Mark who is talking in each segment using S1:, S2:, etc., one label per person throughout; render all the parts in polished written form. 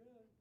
S1: good.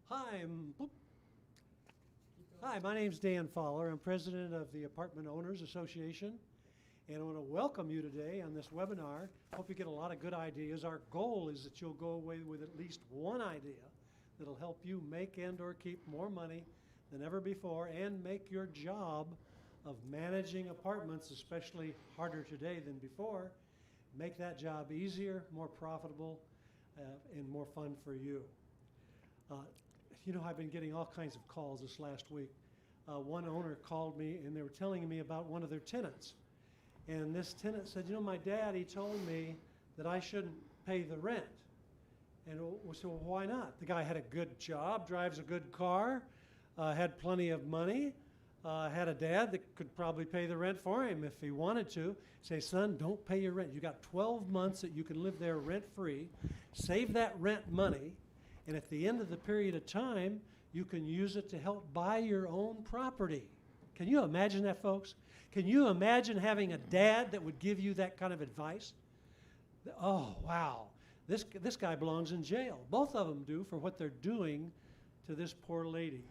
S1: Hi, Hi, my name's Dan Fowler. I'm president of the Apartment Owners Association, and I want to welcome you today on this webinar. Hope you get a lot of good ideas. Our goal is that you'll go away with at least one idea that'll help you make and or keep more money than ever before and make your job of managing apartments, especially harder today than before, make that job easier, more profitable, and more fun for you. You know, I've been getting all kinds of calls this last week. One owner called me and they were telling me about one of their tenants. And this tenant said, you know, my dad, he told me that I shouldn't pay the rent. And we said, well, why not? The guy had a good job, drives a good car, had plenty of money, had a dad that could probably pay the rent for him if he wanted to. Say, son, don't pay your rent. You got 12 months that you can live there rent-free. Save that rent money. And at the end of the period of time, you can use it to help buy your own property. Can you imagine that, folks? Can you imagine having a dad that would give you that kind of advice? Oh, wow. This guy belongs in jail. Both of them do for what they're doing to this poor lady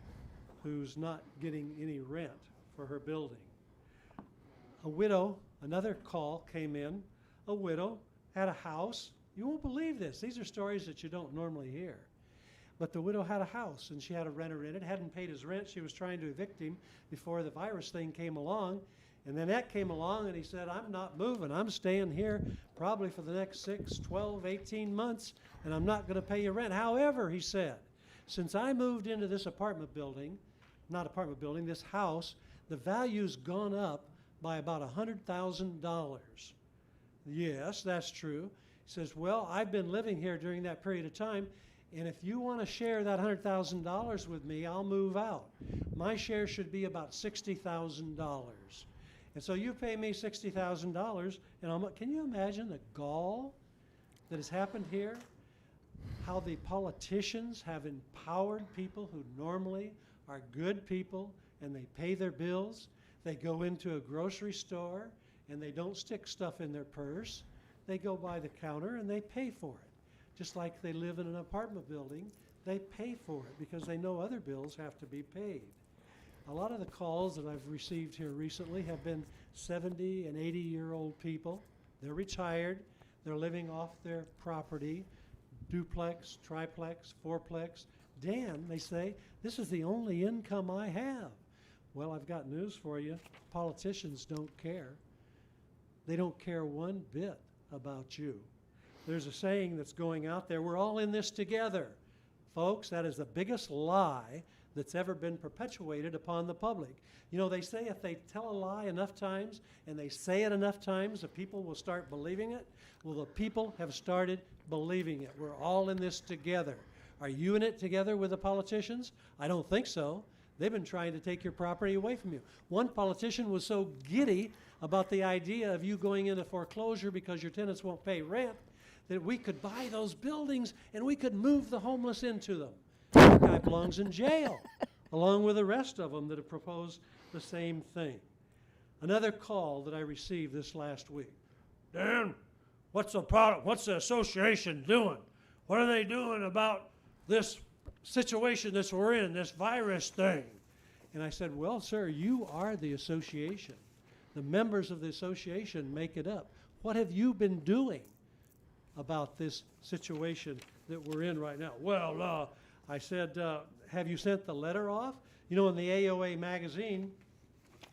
S1: who's not getting any rent for her building. A widow Another call came in. A widow had a house. You won't believe this. These are stories that you don't normally hear. But the widow had a house, and she had a renter in it, hadn't paid his rent. She was trying to evict him before the virus thing came along. And then that came along, and he said, I'm not moving. I'm staying here probably for the next 6, 12, 18 months, and I'm not going to pay you rent. However, he said, since I moved into this this house, the value's gone up by about $100,000. Yes, that's true. He says, well, I've been living here during that period of time, and if you want to share that $100,000 with me, I'll move out. My share should be about $60,000. And so you pay me $60,000, and can you imagine the gall that has happened here? How the politicians have empowered people who normally are good people and they pay their bills. They go into a grocery store and they don't stick stuff in their purse. They go by the counter and they pay for it. Just like they live in an apartment building, they pay for it because they know other bills have to be paid. A lot of the calls that I've received here recently have been 70 and 80-year-old people. They're retired. They're living off their property, duplex, triplex, fourplex. Dan, they say, this is the only income I have. Well, I've got news for you. Politicians don't care. They don't care one bit about you. There's a saying that's going out there, we're all in this together. Folks, that is the biggest lie that's ever been perpetuated upon the public. You know, they say if they tell a lie enough times and they say it enough times, the people will start believing it. Well, the people have started believing it. We're all in this together. Are you in it together with the politicians? I don't think so. They've been trying to take your property away from you. One politician was so giddy about the idea of you going into foreclosure because your tenants won't pay rent that we could buy those buildings and we could move the homeless into them. That guy belongs in jail, along with the rest of them that have proposed the same thing. Another call that I received this last week. Dan, what's the association doing? What are they doing about this situation that we're in, this virus thing? And I said, well, sir, you are the association. The members of the association make it up. What have you been doing about this situation that we're in right now? Well, I said, have you sent the letter off? You know, in the AOA magazine,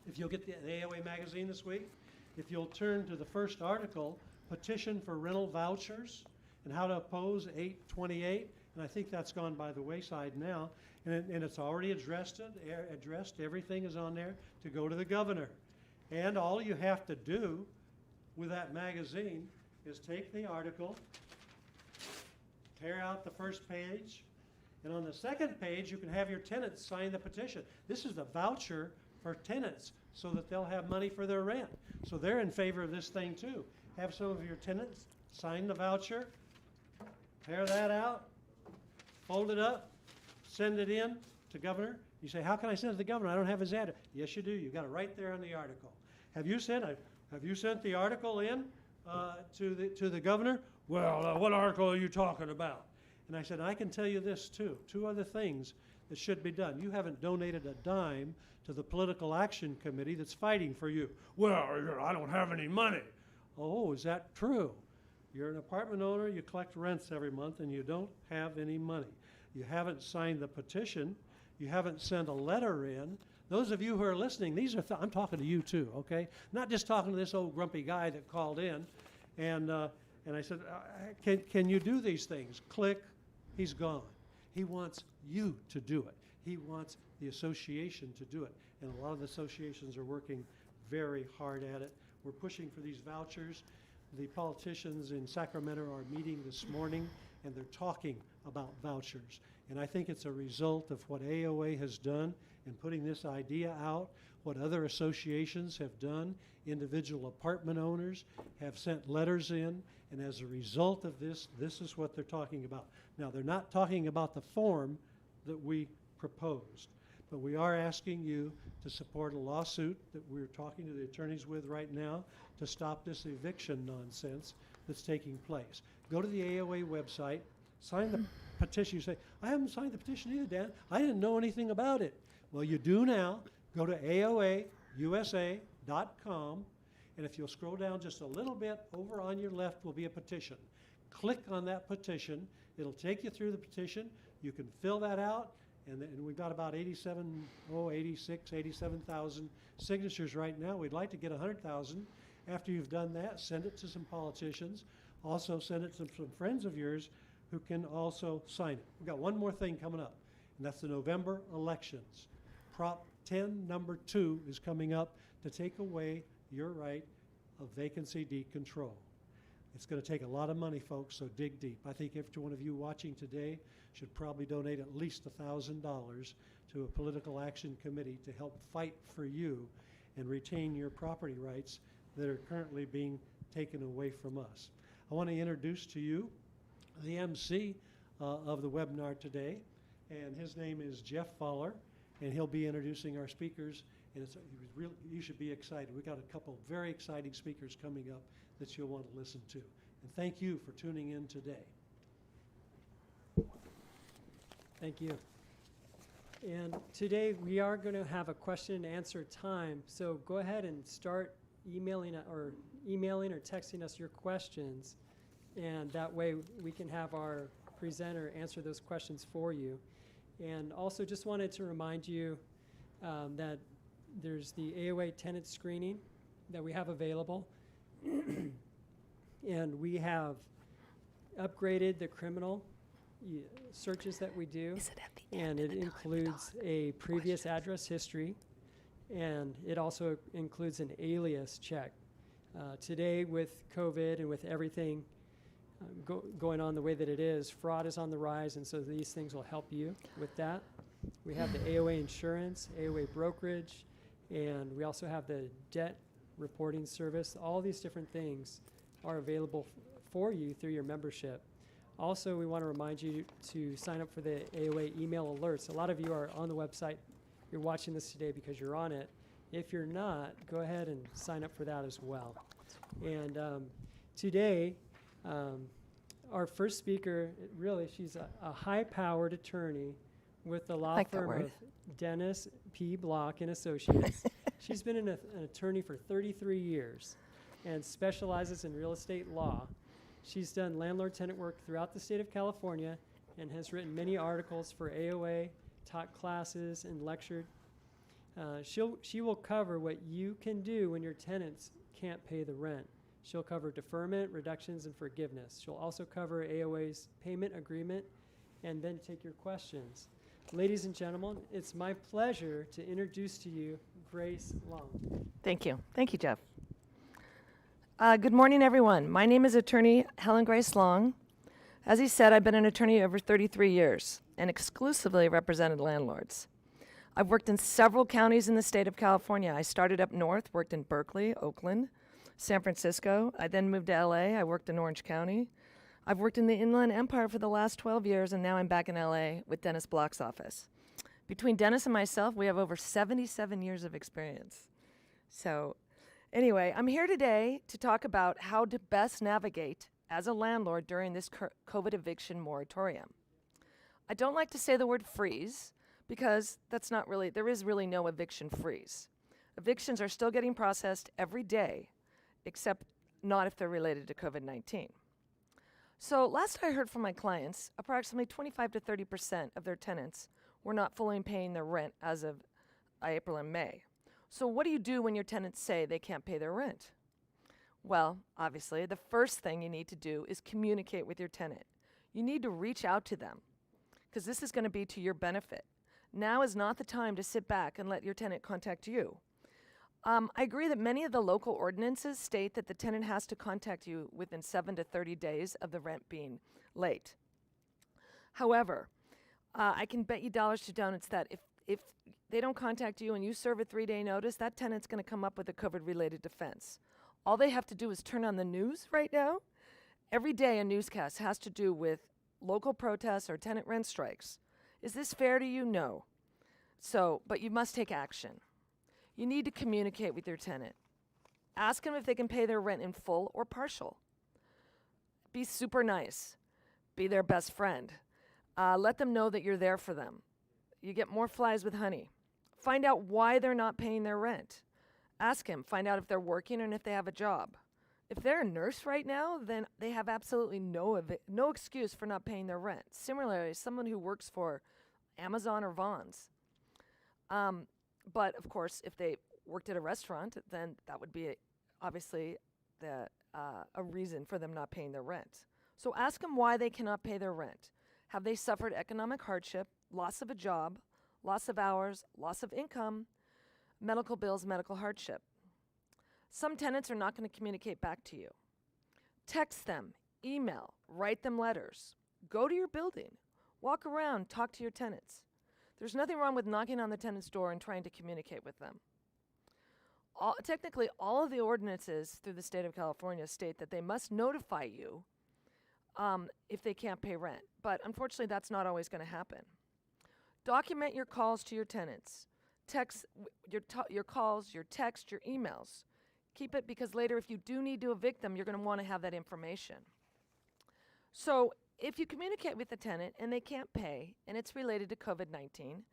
S1: if you'll get the AOA magazine this week, if you'll turn to the first article, Petition for Rental Vouchers and How to Oppose 828, and I think that's gone by the wayside now, and it's already addressed. Everything is on there to go to the governor. And all you have to do with that magazine is take the article, tear out the first page, and on the second page you can have your tenants sign the petition. This is the voucher for tenants so that they'll have money for their rent. So they're in favor of this thing too. Have some of your tenants sign the voucher, tear that out, fold it up, send it in to governor. You say, how can I send it to the governor? I don't have his address. Yes, you do. You've got it right there in the article. Have you sent the article in to the governor? Well, what article are you talking about? And I said, I can tell you this too. Two other things that should be done. You haven't donated a dime to the political action committee that's fighting for you. Well, I don't have any money. Oh, is that true? You're an apartment owner, you collect rents every month, and you don't have any money. You haven't signed the petition. You haven't sent a letter in. Those of you who are listening, I'm talking to you too, okay? Not just talking to this old grumpy guy that called in. And I said, can you do these things? Click, he's gone. He wants you to do it. He wants the association to do it. And a lot of the associations are working very hard at it. We're pushing for these vouchers. The politicians in Sacramento are meeting this morning, and they're talking about vouchers. And I think it's a result of what AOA has done in putting this idea out, what other associations have done. Individual apartment owners have sent letters in, and as a result of this, this is what they're talking about. Now, they're not talking about the form that we proposed, but we are asking you to support a lawsuit that we're talking to the attorneys with right now to stop this eviction nonsense that's taking place. Go to the AOA website, sign the petition. You say, I haven't signed the petition either, Dan. I didn't know anything about it. Well, you do now. Go to AOAUSA.com And if you'll scroll down just a little bit, over on your left will be a petition. Click on that petition. It'll take you through the petition. You can fill that out, and we've got about 87,000 signatures right now. We'd like to get 100,000. After you've done that, send it to some politicians. Also send it to some friends of yours who can also sign it. We've got one more thing coming up, and that's the November elections. Prop 10 number 2 is coming up to take away your right of vacancy decontrol. It's going to take a lot of money, folks, so dig deep. I think every one of you watching today should probably donate at least $1,000 to a political action committee to help fight for you and retain your property rights that are currently being taken away from us. I want to introduce to you the MC of the webinar today, and his name is Jeff Fowler, and he'll be introducing our speakers, and you should be excited. We've got a couple very exciting speakers coming up that you'll want to listen to. And thank you for tuning in today.
S2: Thank you. And today we are going to have a question and answer time, so go ahead and start emailing or texting us your questions, and that way we can have our presenter answer those questions for you. And also just wanted to remind you that there's the AOA tenant screening that we have available. And we have upgraded the criminal searches that we do, and it includes a previous address history, and it also includes an alias check. Today with COVID and with everything going on the way that it is, fraud is on the rise, and so these things will help you with that. We have the AOA insurance, AOA brokerage, and we also have the debt reporting service. All these different things are available for you through your membership. Also, we want to remind you to sign up for the AOA email alerts. A lot of you are on the website. You're watching this today because you're on it. If you're not, go ahead and sign up for that as well. And today, our first speaker, really, she's a high-powered attorney with the law firm of Dennis P. Block and Associates. She's been an attorney for 33 years and specializes in real estate law. She's done landlord-tenant work throughout the state of California and has written many articles for AOA, taught classes, and lectured. She will cover what you can do when your tenants can't pay the rent. She'll cover deferment, reductions, and forgiveness. She'll also cover AOA's payment agreement and then take your questions. Ladies and gentlemen, it's my pleasure to introduce to you Grace Long.
S3: Thank you. Thank you, Jeff. Good morning, everyone. My name is attorney Helen Grace Long. As he said, I've been an attorney over 33 years and exclusively represented landlords. I've worked in several counties in the state of California. I started up north, worked in Berkeley, Oakland, San Francisco. I then moved to LA. I worked in Orange County. I've worked in the Inland Empire for the last 12 years, and now I'm back in LA with Dennis Block's office. Between Dennis and myself, we have over 77 years of experience. So anyway, I'm here today to talk about how to best navigate as a landlord during this COVID eviction moratorium. I don't like to say the word freeze because there is really no eviction freeze. Evictions are still getting processed every day, except not if they're related to COVID-19. So last I heard from my clients, approximately 25 to 30% of their tenants were not fully paying their rent as of April and May. So what do you do when your tenants say they can't pay their rent? Well, obviously, the first thing you need to do is communicate with your tenant. You need to reach out to them because this is going to be to your benefit. Now is not the time to sit back and let your tenant contact you. I agree that many of the local ordinances state that the tenant has to contact you within 7 to 30 days of the rent being late. However, I can bet you dollars to donuts that if they don't contact you and you serve a 3-day notice, that tenant's going to come up with a COVID-related defense. All they have to do is turn on the news right now. Every day a newscast has to do with local protests or tenant rent strikes. Is this fair to you? No. But you must take action. You need to communicate with your tenant. Ask them if they can pay their rent in full or partial. Be super nice. Be their best friend. Let them know that you're there for them. You get more flies with honey. Find out why they're not paying their rent. Ask him, find out if they're working and if they have a job. If they're a nurse right now, then they have absolutely no excuse for not paying their rent. Similarly, someone who works for Amazon or Vons. But of course, if they worked at a restaurant, then that would be obviously a reason for them not paying their rent. So ask them why they cannot pay their rent. Have they suffered economic hardship, loss of a job, loss of hours, loss of income, medical bills, medical hardship? Some tenants are not going to communicate back to you. Text them, email, write them letters. Go to your building. Walk around, talk to your tenants. There's nothing wrong with knocking on the tenant's door and trying to communicate with them. Technically, all of the ordinances through the state of California state that they must notify you if they can't pay rent. But unfortunately, that's not always going to happen. Document your calls to your tenants. Text your calls, your text, your emails. Keep it, because later if you do need to evict them, you're going to want to have that information. So if you communicate with the tenant and they can't pay and it's related to COVID-19,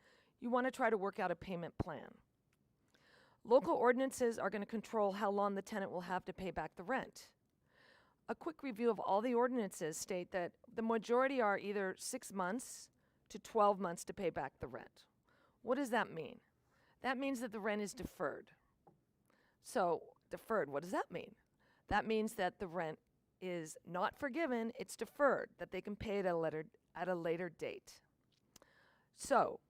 S3: you want to try to work out a payment plan. Local ordinances are going to control how long the tenant will have to pay back the rent. A quick review of all the ordinances state that the majority are either 6 months to 12 months to pay back the rent. What does that mean? That means that the rent is deferred. So, deferred, what does that mean? That means that the rent is not forgiven, it's deferred, that they can pay it at a later date. So,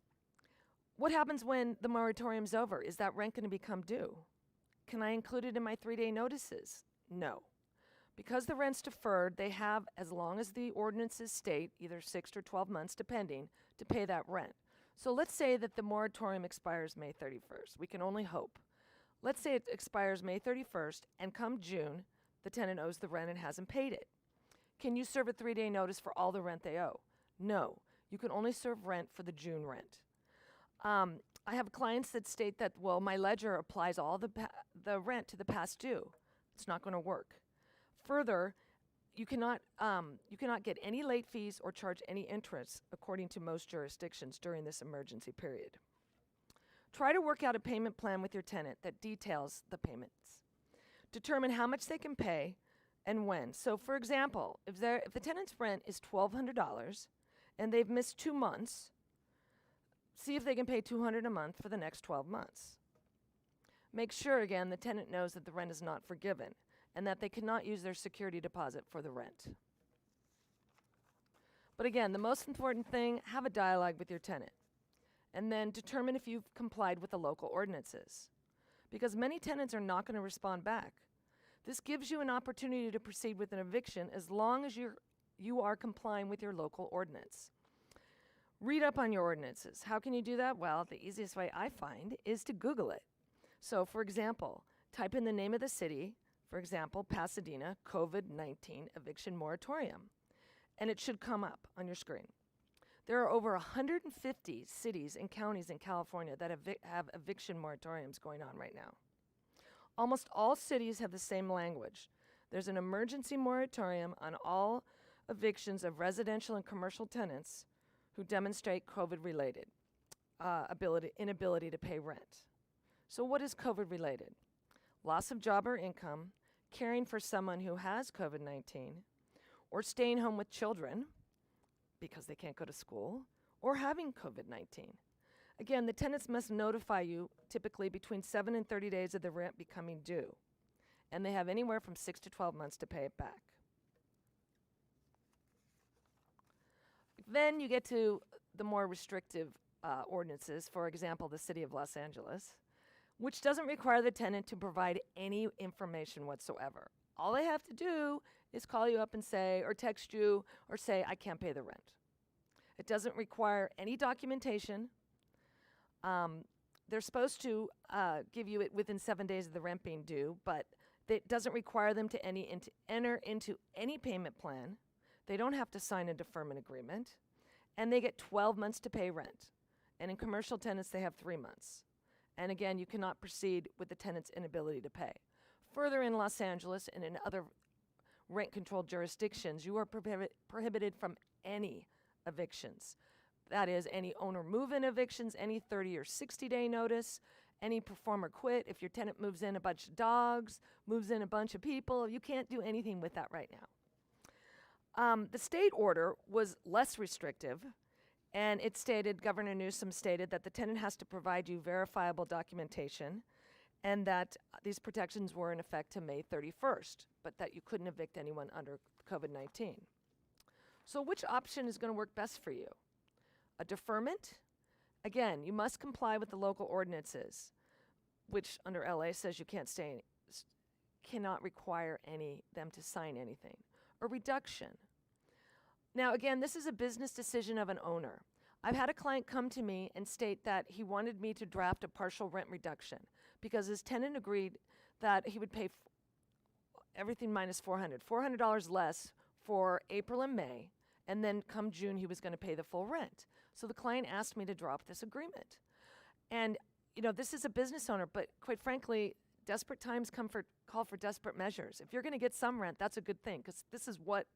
S3: what happens when the moratorium's over? Is that rent going to become due? Can I include it in my 3-day notices? No. Because the rent's deferred, they have, as long as the ordinances state, either 6 or 12 months, depending, to pay that rent. So let's say that the moratorium expires May 31st. We can only hope. Let's say it expires May 31st, and come June, the tenant owes the rent and hasn't paid it. Can you serve a 3-day notice for all the rent they owe? No. You can only serve rent for the June rent. I have clients that state that, well, my ledger applies all the rent to the past due. It's not going to work. Further, you cannot get any late fees or charge any interest according to most jurisdictions during this emergency period. Try to work out a payment plan with your tenant that details the payments. Determine how much they can pay and when. So for example, if the tenant's rent is $1,200 and they've missed 2 months, see if they can pay $200 a month for the next 12 months. Make sure, again, the tenant knows that the rent is not forgiven and that they cannot use their security deposit for the rent. But again, the most important thing, have a dialogue with your tenant, and then determine if you've complied with the local ordinances, because many tenants are not going to respond back. This gives you an opportunity to proceed with an eviction as long as you are complying with your local ordinance. Read up on your ordinances. How can you do that? Well, the easiest way I find is to Google it. So for example, type in the name of the city, for example, Pasadena COVID-19 eviction moratorium, and it should come up on your screen. There are over 150 cities and counties in California that have eviction moratoriums going on right now. Almost all cities have the same language. There's an emergency moratorium on all evictions of residential and commercial tenants who demonstrate COVID-related inability to pay rent. So what is COVID-related? Loss of job or income, caring for someone who has COVID-19, or staying home with children because they can't go to school, or having COVID-19. Again, the tenants must notify you typically between 7 and 30 days of the rent becoming due, and they have anywhere from 6 to 12 months to pay it back. Then you get to the more restrictive ordinances, for example, the City of Los Angeles, which doesn't require the tenant to provide any information whatsoever. All they have to do is call you up and say, or text you, or say, I can't pay the rent. It doesn't require any documentation. They're supposed to give you it within 7 days of the rent being due, but it doesn't require them to enter into any payment plan. They don't have to sign a deferment agreement, and they get 12 months to pay rent. And in commercial tenants, they have 3 months. And again, you cannot proceed with the tenant's inability to pay. Further, in Los Angeles and in other rent-controlled jurisdictions, you are prohibited from any evictions. That is, any owner move-in evictions, any 30 or 60-day notice, any perform or quit. If your tenant moves in a bunch of dogs, moves in a bunch of people, you can't do anything with that right now. The state order was less restrictive, and it stated, Governor Newsom stated that the tenant has to provide you verifiable documentation and that these protections were in effect to May 31st, but that you couldn't evict anyone under COVID-19. So which option is going to work best for you? A deferment? Again, you must comply with the local ordinances, which under LA says you cannot require them to sign anything. A reduction. Now again, this is a business decision of an owner. I've had a client come to me and state that he wanted me to draft a partial rent reduction because his tenant agreed that he would pay everything minus $400 less for April and May, and then come June he was going to pay the full rent. So the client asked me to drop this agreement. And this is a business owner, but quite frankly, desperate times call for desperate measures. If you're going to get some rent, that's a good thing, because this is what,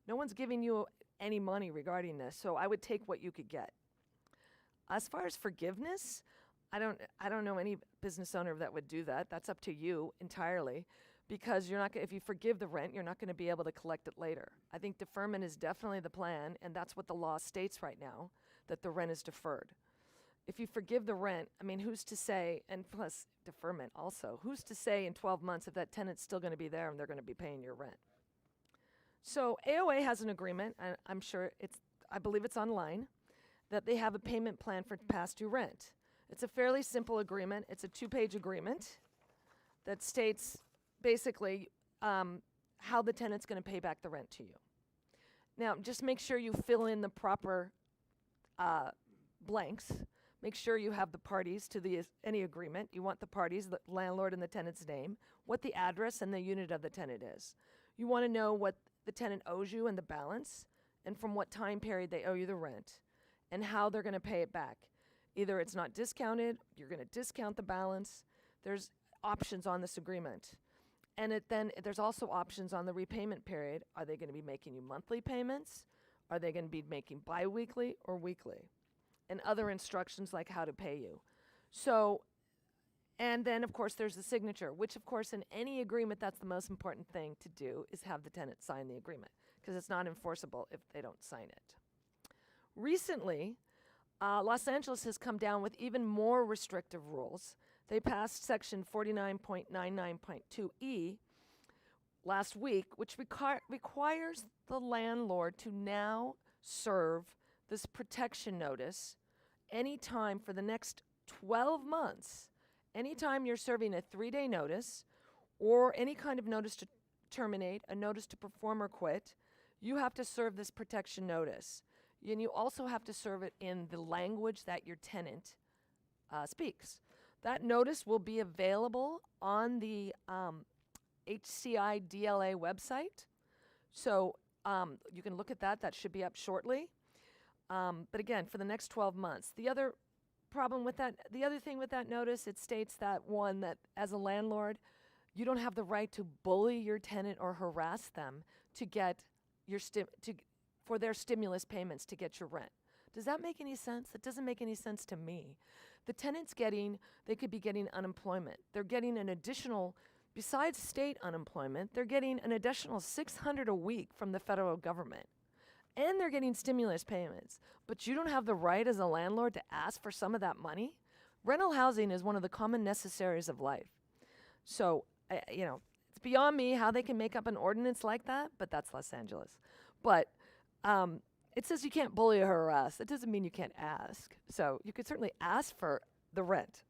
S3: no one's giving you any money regarding this, so I would take what you could get. As far as forgiveness, I don't know any business owner that would do that. That's up to you entirely, because you're not if you forgive the rent, you're not going to be able to collect it later. I think deferment is definitely the plan, and that's what the law states right now, that the rent is deferred. If you forgive the rent, I mean, who's to say, and plus deferment also, who's to say in 12 months if that tenant's still going to be there and they're going to be paying your rent? So AOA has an agreement, and I believe it's online, that they have a payment plan for past due rent. It's a fairly simple agreement. It's a 2-page agreement that states basically how the tenant's going to pay back the rent to you. Now, just make sure you fill in the proper blanks. Make sure you have the parties to any agreement. You want the parties, the landlord and the tenant's name, what the address and the unit of the tenant is. You want to know what the tenant owes you and the balance, and from what time period they owe you the rent, and how they're going to pay it back. Either it's not discounted, you're going to discount the balance. There's options on this agreement. And then there's also options on the repayment period. Are they going to be making you monthly payments? Are they going to be making biweekly or weekly? And other instructions like how to pay you. So, and then of course there's the signature, which of course in any agreement, that's the most important thing to do, is have the tenant sign the agreement, because it's not enforceable if they don't sign it. Recently, Los Angeles has come down with even more restrictive rules. They passed section 49.99.2E last week, which requires the landlord to now serve this protection notice anytime for the next 12 months. Anytime you're serving a 3-day notice or any kind of notice to terminate, a notice to perform or quit, you have to serve this protection notice. And you also have to serve it in the language that your tenant speaks. That notice will be available on the HCI DLA website. So you can look at that. That should be up shortly. But again, for the next 12 months. The other thing with that notice, it states that, one, that as a landlord, you don't have the right to bully your tenant or harass them to get for their stimulus payments to get your rent. Does that make any sense? That doesn't make any sense to me. The tenant's they could be getting unemployment. They're getting an additional, besides state unemployment, they're getting an additional $600 a week from the federal government. And they're getting stimulus payments. But you don't have the right as a landlord to ask for some of that money? Rental housing is one of the common necessaries of life. So, it's beyond me how they can make up an ordinance like that, but that's Los Angeles. But it says you can't bully or harass. That doesn't mean you can't ask. So you could certainly ask for the rent.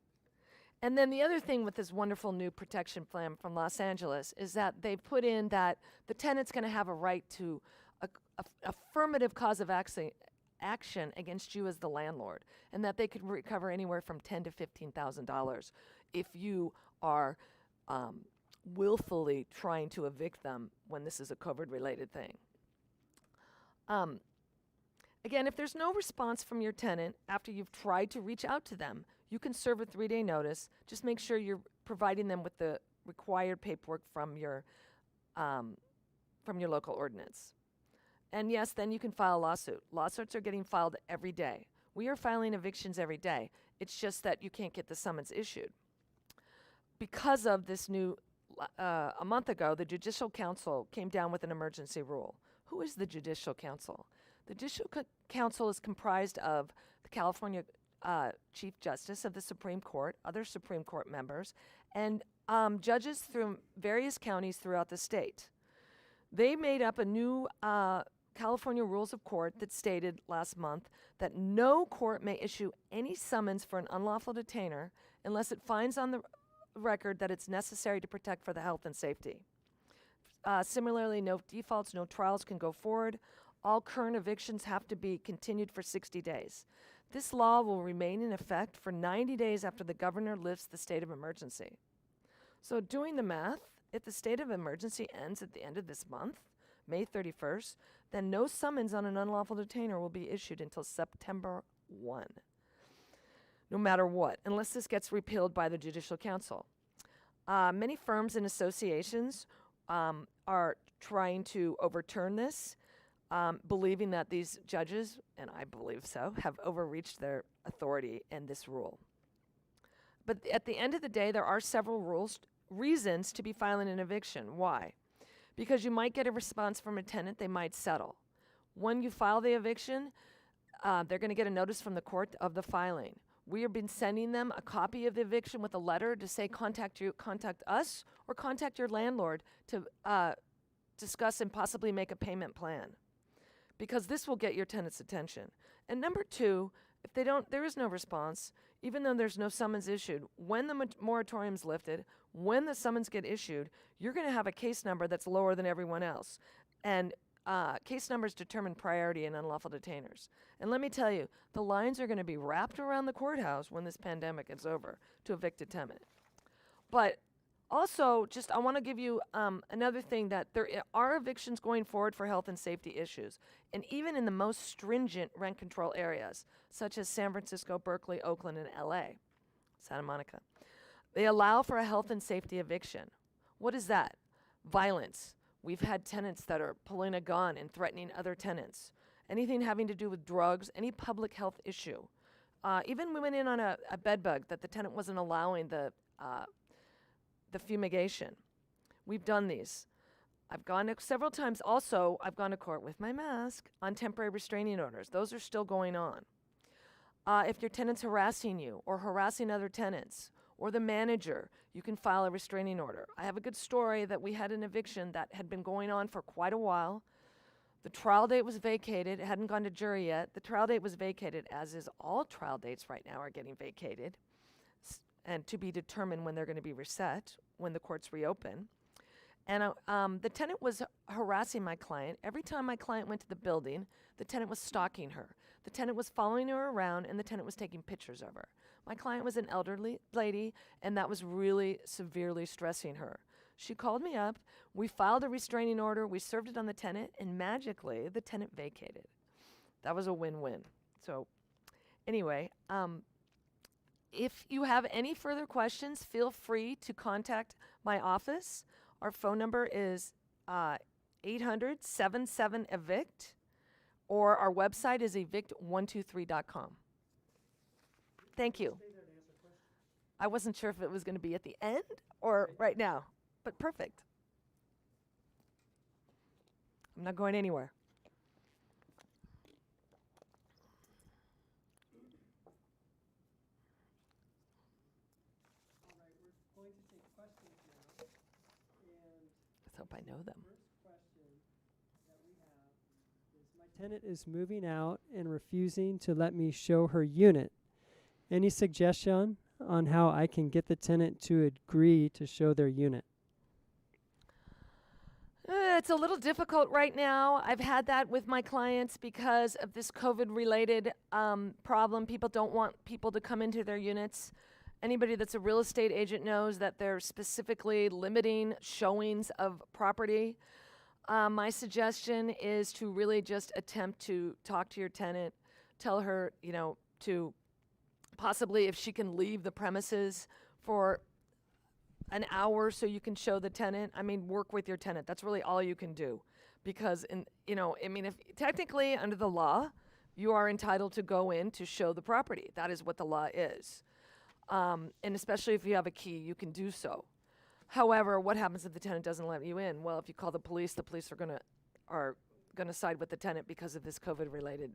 S3: And then the other thing with this wonderful new protection plan from Los Angeles is that they've put in that the tenant's going to have a right to affirmative cause of action against you as the landlord, and that they could recover anywhere from $10,000 to $15,000 if you are willfully trying to evict them when this is a COVID-related thing. Again, if there's no response from your tenant after you've tried to reach out to them, you can serve a 3-day notice. Just make sure you're providing them with the required paperwork from your local ordinance. And yes, then you can file a lawsuit. Lawsuits are getting filed every day. We are filing evictions every day. It's just that you can't get the summons issued. because of this new, a month ago, the Judicial Council came down with an emergency rule. Who is the Judicial Council? The Judicial Council is comprised of the California Chief Justice of the Supreme Court, other Supreme Court members, and judges from various counties throughout the state. They made up a new California Rules of Court that stated last month that no court may issue any summons for an unlawful detainer unless it finds on the record that it's necessary to protect for the health and safety. Similarly, no defaults, no trials can go forward. All current evictions have to be continued for 60 days. This law will remain in effect for 90 days after the governor lifts the state of emergency. So doing the math, if the state of emergency ends at the end of this month, May 31st, then no summons on an unlawful detainer will be issued until September 1. No matter what, unless this gets repealed by the Judicial Council. Many firms and associations are trying to overturn this, believing that these judges, and I believe so, have overreached their authority in this rule. But at the end of the day, there are several reasons to be filing an eviction. Why? Because you might get a response from a tenant, they might settle. When you file the eviction, they're going to get a notice from the court of the filing. We have been sending them a copy of the eviction with a letter to say contact us, or contact your landlord to discuss and possibly make a payment plan, because this will get your tenant's attention. And number two, if there is no response, even though there's no summons issued, when the moratorium's lifted, when the summons get issued, you're going to have a case number that's lower than everyone else. And case numbers determine priority in unlawful detainers. And let me tell you, the lines are going to be wrapped around the courthouse when this pandemic is over to evict a tenant. But also, I want to give you another thing, that there are evictions going forward for health and safety issues. And even in the most stringent rent control areas, such as San Francisco, Berkeley, Oakland, and LA, Santa Monica, they allow for a health and safety eviction. What is that? Violence. We've had tenants that are pulling a gun and threatening other tenants. Anything having to do with drugs, any public health issue. Even we went in on a bed bug that the tenant wasn't allowing the fumigation. We've done these. I've gone several times. Also, I've gone to court with my mask on temporary restraining orders. Those are still going on. If your tenant's harassing you or harassing other tenants, or the manager, you can file a restraining order. I have a good story that we had an eviction that had been going on for quite a while. The trial date was vacated. It hadn't gone to jury yet. The trial date was vacated, as is all trial dates right now are getting vacated, and to be determined when they're going to be reset, when the courts reopen. And the tenant was harassing my client. Every time my client went to the building, the tenant was stalking her. The tenant was following her around, and the tenant was taking pictures of her. My client was an elderly lady, and that was really severely stressing her. She called me up. We filed a restraining order. We served it on the tenant, and magically, the tenant vacated. That was a win-win. So anyway, if you have any further questions, feel free to contact my office. Our phone number is 800-77-EVICT, or our website is evict123.com. Thank you. I wasn't sure if it was going to be at the end or right now, but perfect. I'm not going anywhere.
S2: All right, we're going to take questions now. And
S3: Let's hope I know them.
S2: first question that we have is, my tenant is moving out and refusing to let me show her unit. Any suggestion on how I can get the tenant to agree to show their unit?
S3: It's a little difficult right now. I've had that with my clients because of this COVID-related problem. People don't want people to come into their units. Anybody that's a real estate agent knows that they're specifically limiting showings of property. My suggestion is to really just attempt to talk to your tenant, tell her, to possibly if she can leave the premises for an hour so you can show the tenant. I mean, work with your tenant. That's really all you can do. Because, if technically under the law, you are entitled to go in to show the property. That is what the law is. And especially if you have a key, you can do so. However, what happens if the tenant doesn't let you in? Well, if you call the police are gonna side with the tenant because of this COVID-related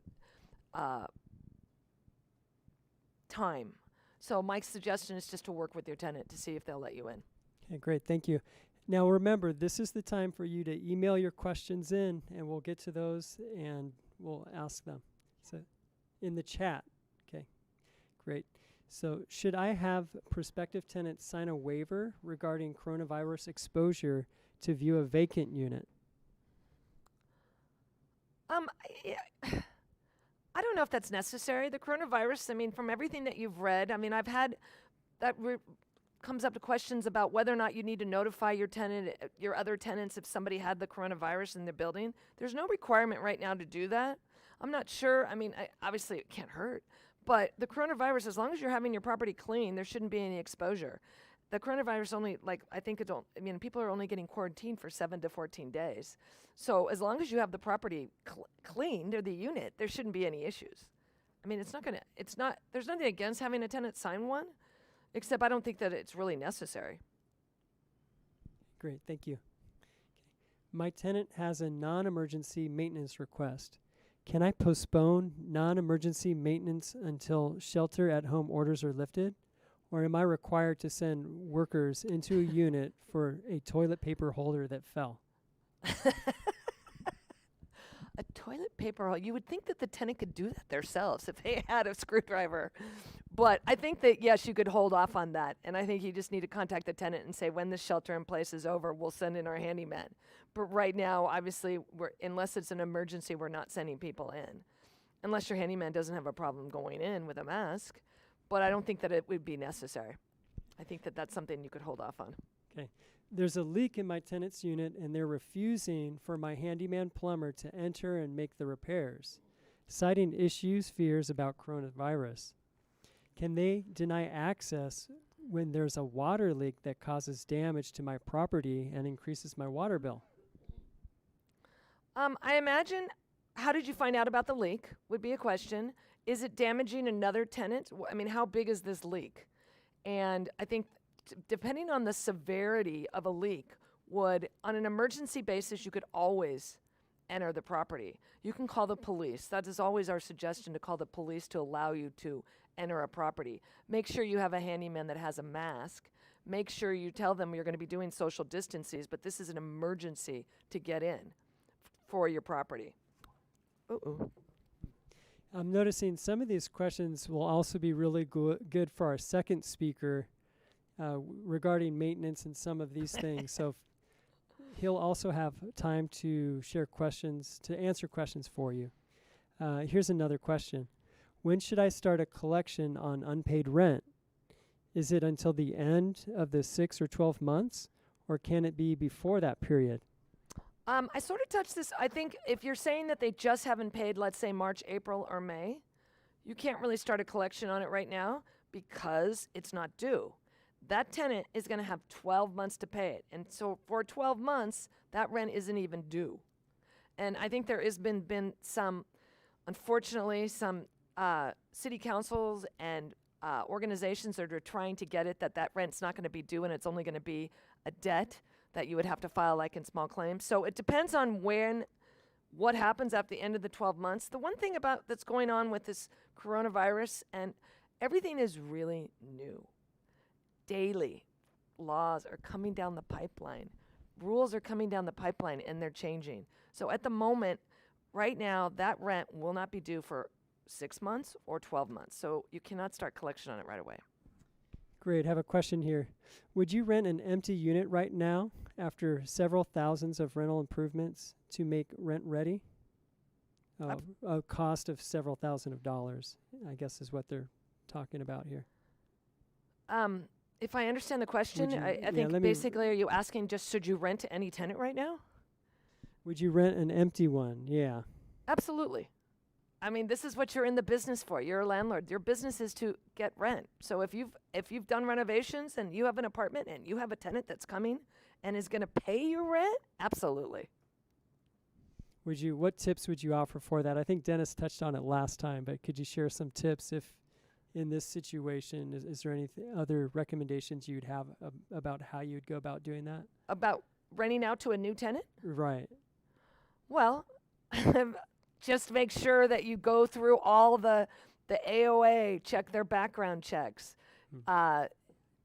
S3: time. So my suggestion is just to work with your tenant to see if they'll let you in.
S2: Okay, great. Thank you. Now remember, this is the time for you to email your questions in, and we'll get to those and we'll ask them. So in the chat. Okay, great. So should I have prospective tenants sign a waiver regarding coronavirus exposure to view a vacant unit?
S3: I don't know if that's necessary. The coronavirus, I mean, from everything that you've read, I mean, I've had that comes up to questions about whether or not you need to notify your tenant, your other tenants, if somebody had the coronavirus in their building. There's no requirement right now to do that. I'm not sure. I mean, obviously it can't hurt, but the coronavirus, as long as you're having your property clean, there shouldn't be any exposure. The coronavirus only, people are only getting quarantined for 7 to 14 days. So as long as you have the property cleaned or the unit, there shouldn't be any issues. I mean, there's nothing against having a tenant sign one, except I don't think that it's really necessary.
S2: Great, thank you. Okay. My tenant has a non-emergency maintenance request. Can I postpone non-emergency maintenance until shelter-at-home orders are lifted? Or am I required to send workers into a unit for a toilet paper holder that fell?
S3: A toilet paper holder. You would think that the tenant could do that themselves if they had a screwdriver. But I think that, yes, you could hold off on that. And I think you just need to contact the tenant and say, when the shelter in place is over, we'll send in our handyman. But right now, obviously, unless it's an emergency, we're not sending people in. Unless your handyman doesn't have a problem going in with a mask. But I don't think that it would be necessary. I think that that's something you could hold off on.
S2: Okay. There's a leak in my tenant's unit, and they're refusing for my handyman plumber to enter and make the repairs, citing fears about coronavirus. Can they deny access when there's a water leak that causes damage to my property and increases my water bill?
S3: I imagine, how did you find out about the leak would be a question. Is it damaging another tenant? I mean, how big is this leak? And I think depending on the severity of a leak, on an emergency basis, you could always enter the property. You can call the police. That is always our suggestion, to call the police to allow you to enter a property. Make sure you have a handyman that has a mask. Make sure you tell them you're going to be doing social distances, but this is an emergency to get in for your property. Uh-oh.
S2: I'm noticing some of these questions will also be really good for our second speaker regarding maintenance and some of these things. So he'll also have time to answer questions for you. Here's another question. When should I start a collection on unpaid rent? Is it until the end of the 6 or 12 months, or can it be before that period?
S3: I sort of touched this. I think if you're saying that they just haven't paid, let's say March, April, or May, you can't really start a collection on it right now because it's not due. That tenant is going to have 12 months to pay it. And so for 12 months, that rent isn't even due. And I think there has been some, unfortunately, some city councils and organizations that are trying to get it that rent's not going to be due and it's only going to be a debt that you would have to file like in small claims. So it depends on what happens at the end of the 12 months. The one thing that's going on with this coronavirus, and everything is really new. Daily laws are coming down the pipeline. Rules are coming down the pipeline and they're changing. So at the moment, right now, that rent will not be due for 6 months or 12 months. So you cannot start collection on it right away.
S2: Great. Have a question here. Would you rent an empty unit right now after several thousands of rental improvements to make rent ready? A cost of several thousand of dollars, I guess, is what they're talking about here.
S3: If I understand the question, I think basically, are you asking just should you rent to any tenant right now?
S2: Would you rent an empty one? Yeah.
S3: Absolutely. I mean, this is what you're in the business for. You're a landlord. Your business is to get rent. So if you've done renovations and you have an apartment and you have a tenant that's coming and is going to pay your rent, absolutely.
S2: What tips would you offer for that? I think Dennis touched on it last time, but could you share some tips if in this situation, is there any other recommendations you'd have about how you'd go about doing that?
S3: About renting out to a new tenant?
S2: Right.
S3: Well, just make sure that you go through all the AOA, check their background checks,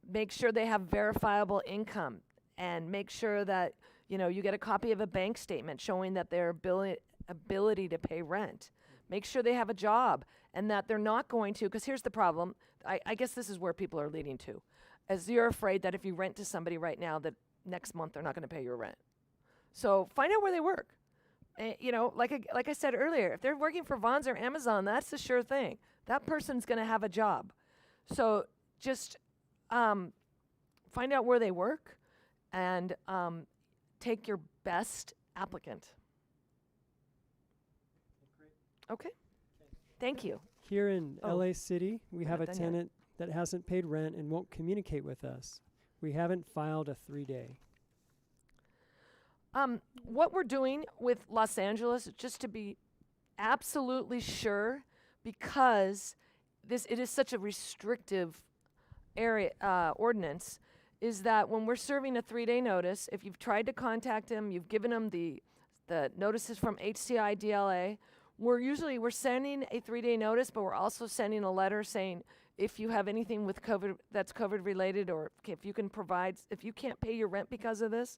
S3: make sure they have verifiable income, and make sure that you get a copy of a bank statement showing that their ability to pay rent. Make sure they have a job and that they're not going to, because here's the problem. I guess this is where people are leading to, as you're afraid that if you rent to somebody right now that next month they're not going to pay your rent. So find out where they work. Like I said earlier, if they're working for Vons or Amazon, that's a sure thing. That person's going to have a job. So just find out where they work and take your best applicant. Okay. Thank you.
S2: Here in
S3: Oh,
S2: LA City, we
S3: we're
S2: have a
S3: not done yet.
S2: tenant that hasn't paid rent and won't communicate with us. We haven't filed a 3-day.
S3: What we're doing with Los Angeles, just to be absolutely sure, because it is such a restrictive area ordinance, is that when we're serving a 3-day notice, if you've tried to contact them, you've given them the notices from HCI DLA, we're sending a 3-day notice, but we're also sending a letter saying if you have anything with COVID that's COVID related, or if you can't pay your rent because of this,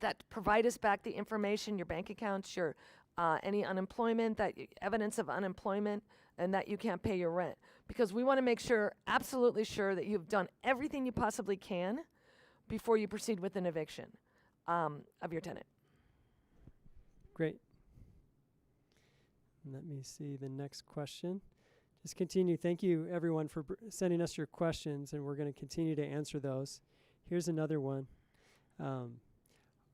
S3: that provide us back the information, your bank accounts, your any unemployment, evidence of unemployment, and that you can't pay your rent. Because we want to make absolutely sure that you've done everything you possibly can before you proceed with an eviction of your tenant.
S2: Great. Let me see the next question. Just continue. Thank you, everyone, for sending us your questions, and we're going to continue to answer those. Here's another one.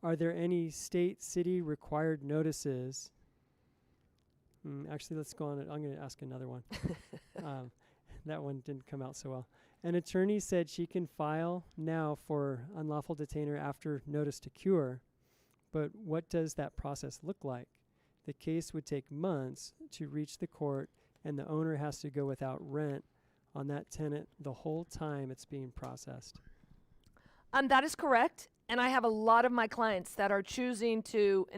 S2: Are there any state, city required notices? Actually, let's go on. I'm going to ask another one. That one didn't come out so well. An attorney said she can file now for unlawful detainer after notice to cure, but what does that process look like? The case would take months to reach the court, and the owner has to go without rent on that tenant the whole time it's being processed.
S3: That is correct. And I have a lot of my clients that are choosing to,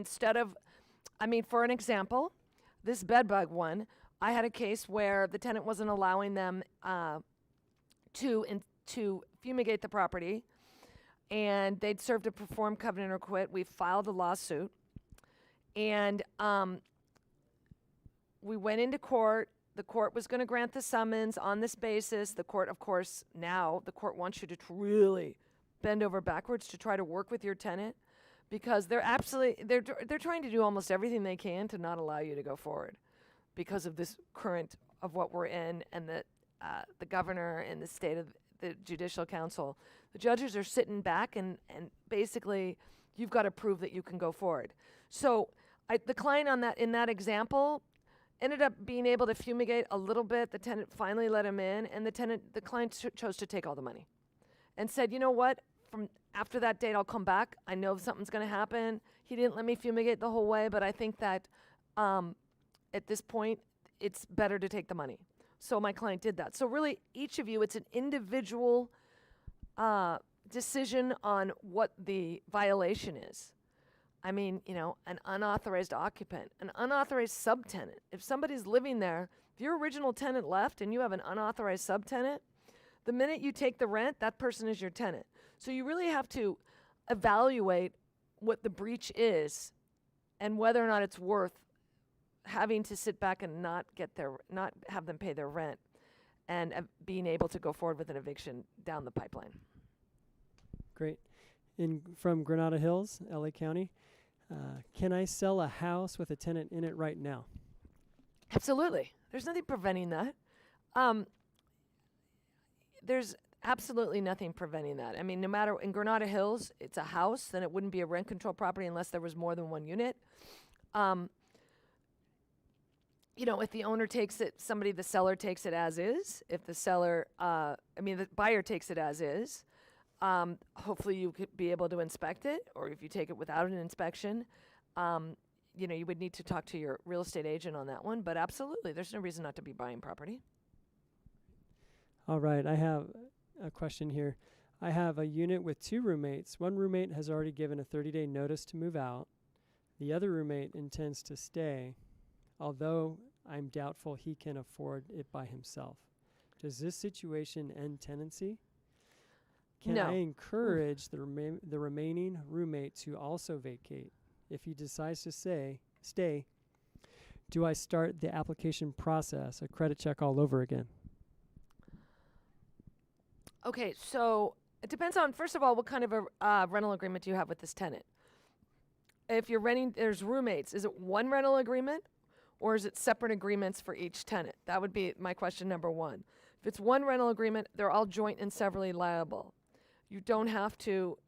S3: for an example, this bedbug one, I had a case where the tenant wasn't allowing them to fumigate the property, and they'd served a perform covenant or quit. We filed a lawsuit, and we went into court. The court was going to grant the summons on this basis. The court, of course, now the court wants you to really bend over backwards to try to work with your tenant, because they're trying to do almost everything they can to not allow you to go forward because of this current of what we're in, and the governor and the state of the judicial council. The judges are sitting back and basically you've got to prove that you can go forward. So the client in that example ended up being able to fumigate a little bit. The tenant finally let him in, and the client chose to take all the money and said, you know what, from after that date, I'll come back. I know something's going to happen. He didn't let me fumigate the whole way, but I think that at this point, it's better to take the money. So my client did that. So really, each of you, it's an individual decision on what the violation is. I mean, an unauthorized occupant, an unauthorized subtenant. If somebody's living there, if your original tenant left and you have an unauthorized subtenant, the minute you take the rent, that person is your tenant. So you really have to evaluate what the breach is and whether or not it's worth having to sit back and not have them pay their rent, and being able to go forward with an eviction down the pipeline.
S2: Great. From Granada Hills, LA County, can I sell a house with a tenant in it right now?
S3: Absolutely. There's nothing preventing that. There's absolutely nothing preventing that. I mean, no matter, in Granada Hills, it's a house, then it wouldn't be a rent control property unless there was more than one unit. If the owner takes it, the seller takes it as is. If the seller, the buyer takes it as is, hopefully you could be able to inspect it, or if you take it without an inspection, you would need to talk to your real estate agent on that one. But absolutely, there's no reason not to be buying property.
S2: All right, I have a question here. I have a unit with 2 roommates. One roommate has already given a 30-day notice to move out. The other roommate intends to stay, although I'm doubtful he can afford it by himself. Does this situation end tenancy? Can
S3: No.
S2: I encourage the remaining roommate to also vacate? If he decides to stay, do I start the application process, a credit check all over again?
S3: Okay, so it depends on, first of all, what kind of a rental agreement do you have with this tenant? If you're renting, there's roommates. Is it one rental agreement or is it separate agreements for each tenant? That would be my question number 1. If it's one rental agreement, they're all joint and severally liable. You don't have to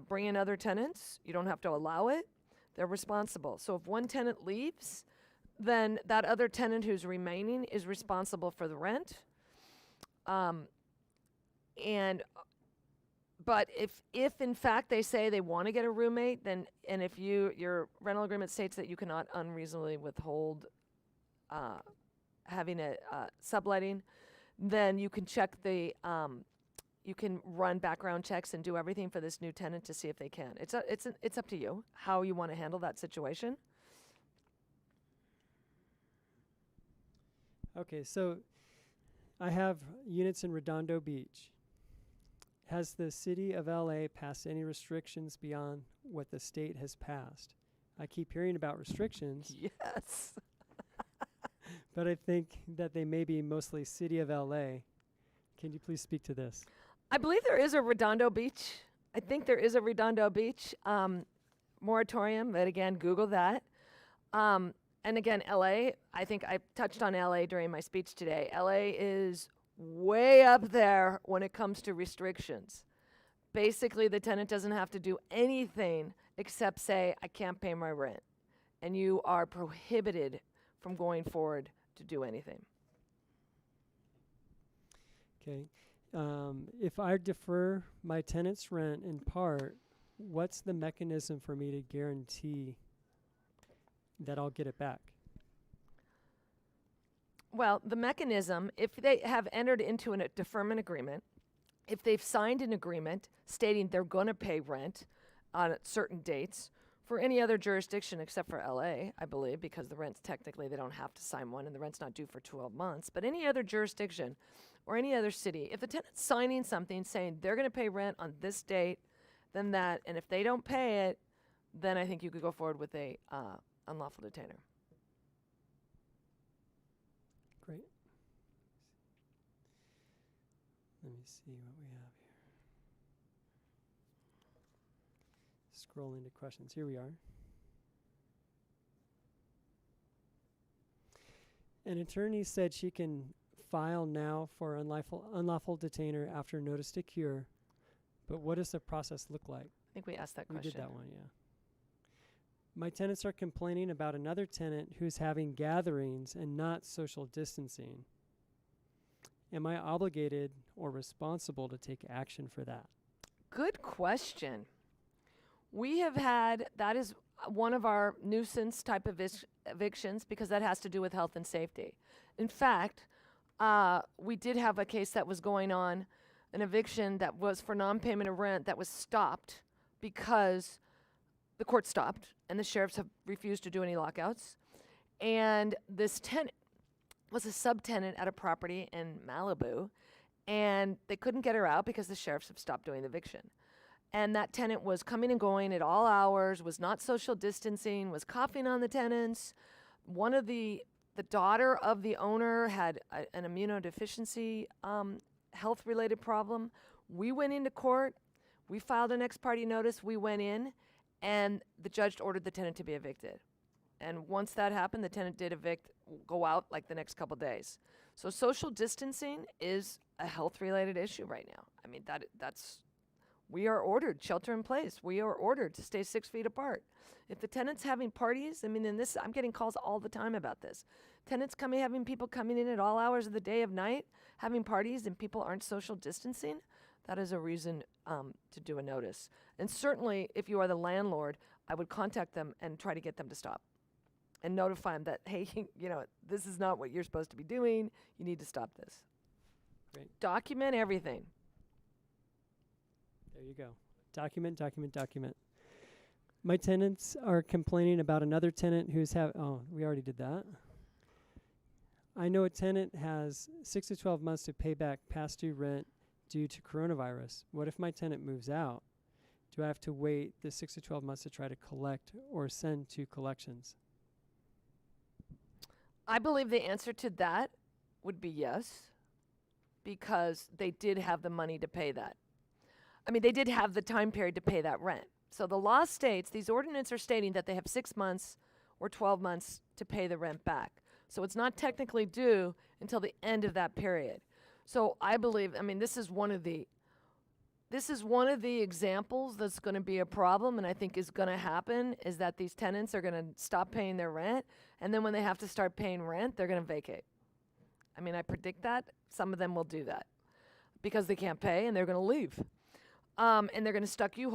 S3: bring in other tenants. You don't have to allow it. They're responsible. So if one tenant leaves, then that other tenant who's remaining is responsible for the rent. But if in fact they say they want to get a roommate, then and if your rental agreement states that you cannot unreasonably withhold having a subletting, then you can check the you can run background checks and do everything for this new tenant to see if they can. It's up to you how you want to handle that situation.
S2: Okay, so I have units in Redondo Beach. Has the city of LA passed any restrictions beyond what the state has passed? I keep hearing about restrictions,
S3: Yes.
S2: but I think that they may be mostly city of LA. Can you please speak to this?
S3: I believe there is a Redondo Beach. I think there is a Redondo Beach moratorium, but again, Google that. And again, LA, I think I touched on LA during my speech today. LA is way up there when it comes to restrictions. Basically, the tenant doesn't have to do anything except say, I can't pay my rent. And you are prohibited from going forward to do anything.
S2: Okay. If I defer my tenant's rent in part, what's the mechanism for me to guarantee that I'll get it back?
S3: Well, the mechanism, if they have entered into a deferment agreement, if they've signed an agreement stating they're going to pay rent on certain dates for any other jurisdiction except for LA, I believe, because the rent's technically they don't have to sign one and the rent's not due for 12 months, but any other jurisdiction or any other city, if the tenant's signing something saying they're going to pay rent on this date, then that, and if they don't pay it, then I think you could go forward with a unlawful detainer.
S2: Great. Let me see what we have here. Scrolling to questions. Here we are. An attorney said she can file now for unlawful detainer after notice to cure, but what does the process look like?
S3: I think we asked that
S2: We
S3: question.
S2: did that one, yeah. My tenants are complaining about another tenant who's having gatherings and not social distancing. Am I obligated or responsible to take action for that?
S3: Good question. We have had, that is one of our nuisance type of evictions because that has to do with health and safety. In fact, we did have a case that was going on, an eviction that was for non-payment of rent that was stopped because the court stopped and the sheriffs have refused to do any lockouts. And this tenant was a subtenant at a property in Malibu, and they couldn't get her out because the sheriffs have stopped doing the eviction. And that tenant was coming and going at all hours, was not social distancing, was coughing on the tenants. One of the daughter of the owner had an immunodeficiency health-related problem. We went into court. We filed an ex parte notice. We went in, and the judge ordered the tenant to be evicted. And once that happened, the tenant did go out like the next couple days. So social distancing is a health-related issue right now. I mean, that's we are ordered, shelter in place. We are ordered to stay 6 feet apart. If the tenant's having parties, I mean, I'm getting calls all the time about this. Tenants having people coming in at all hours of the day, of night, having parties, and people aren't social distancing, that is a reason to do a notice. And certainly, if you are the landlord, I would contact them and try to get them to stop and notify them that, hey, this is not what you're supposed to be doing. You need to stop this.
S2: Great.
S3: Document everything.
S2: There you go. Document, document, document. My tenants are complaining about another tenant who's we already did that. I know a tenant has 6 to 12 months to pay back past due rent due to coronavirus. What if my tenant moves out? Do I have to wait the 6 to 12 months to try to collect or send to collections?
S3: I believe the answer to that would be yes, because they did have the money to pay that. I mean, they did have the time period to pay that rent. So the law states, these ordinances are stating that they have 6 months or 12 months to pay the rent back. So it's not technically due until the end of that period. So I believe, I mean, this is one of the examples that's going to be a problem, and I think is going to happen, is that these tenants are going to stop paying their rent, and then when they have to start paying rent, they're going to vacate. I mean, I predict that some of them will do that because they can't pay, and they're going to leave. And they're going to stick you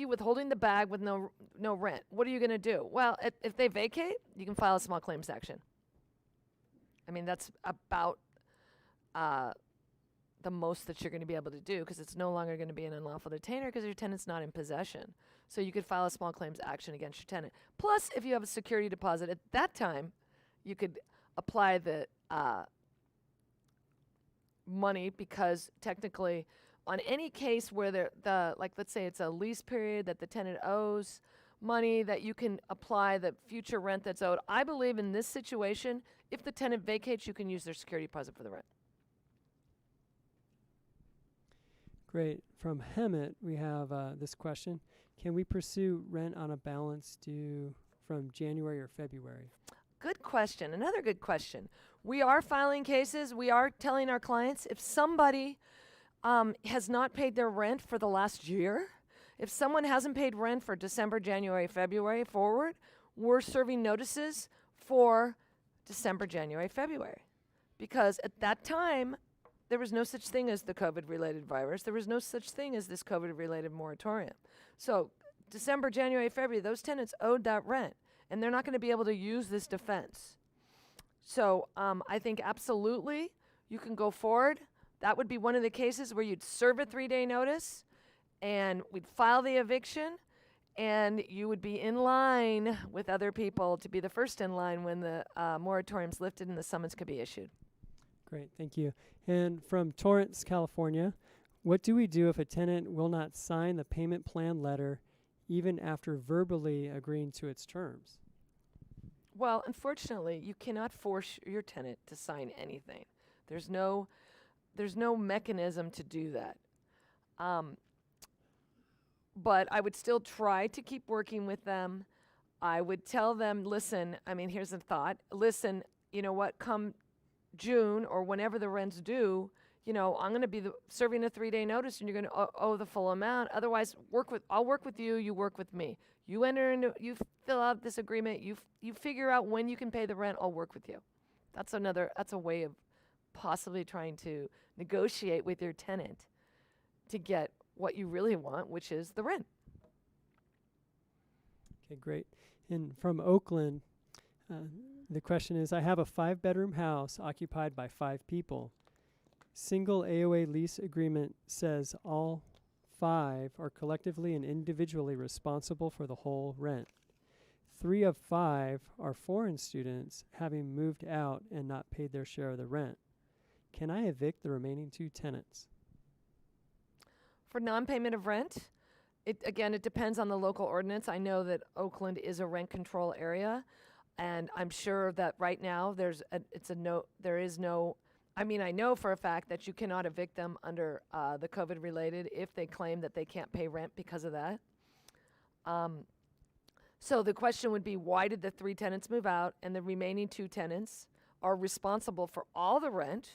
S3: with holding the bag with no rent. What are you going to do? Well, if they vacate, you can file a small claims action. I mean, that's about the most that you're going to be able to do, because it's no longer going to be an unlawful detainer because your tenant's not in possession. So you could file a small claims action against your tenant. Plus, if you have a security deposit at that time, you could apply the money, because technically on any case where like let's say it's a lease period that the tenant owes money, that you can apply the future rent that's owed. I believe in this situation, if the tenant vacates, you can use their security deposit for the rent.
S2: Great. From Hemet, we have this question. Can we pursue rent on a balance due from January or February?
S3: Good question. Another good question. We are filing cases. We are telling our clients, if somebody has not paid their rent for the last year, if someone hasn't paid rent for December, January, February forward, we're serving notices for December, January, February. Because at that time, there was no such thing as the COVID-related virus. There was no such thing as this COVID-related moratorium. So December, January, February, those tenants owed that rent, and they're not going to be able to use this defense. So I think absolutely you can go forward. That would be one of the cases where you'd serve a 3-day notice, and we'd file the eviction, and you would be in line with other people to be the first in line when the moratorium's lifted and the summons could be issued.
S2: Great, thank you. And from Torrance, California, what do we do if a tenant will not sign the payment plan letter even after verbally agreeing to its terms?
S3: Well, unfortunately, you cannot force your tenant to sign anything. There's no mechanism to do that. But I would still try to keep working with them. I would tell them, listen, I mean, here's a thought. Listen, you know what, come June or whenever the rent's due, you know, I'm going to be serving a 3-day notice, and you're going to owe the full amount. Otherwise, I'll work with you. You work with me. You fill out this agreement. You figure out when you can pay the rent. I'll work with you. That's a way of possibly trying to negotiate with your tenant to get what you really want, which is the rent.
S2: Okay, great. And from Oakland, the question is, I have a 5-bedroom house occupied by 5 people. Single AOA lease agreement says all 5 are collectively and individually responsible for the whole rent. 3 of 5 are foreign students having moved out and not paid their share of the rent. Can I evict the remaining 2 tenants?
S3: For non-payment of rent, it depends on the local ordinance. I know that Oakland is a rent control area, and I'm sure that right now I know for a fact that you cannot evict them under the COVID-related if they claim that they can't pay rent because of that. So the question would be, why did the 3 tenants move out and the remaining 2 tenants are responsible for all the rent?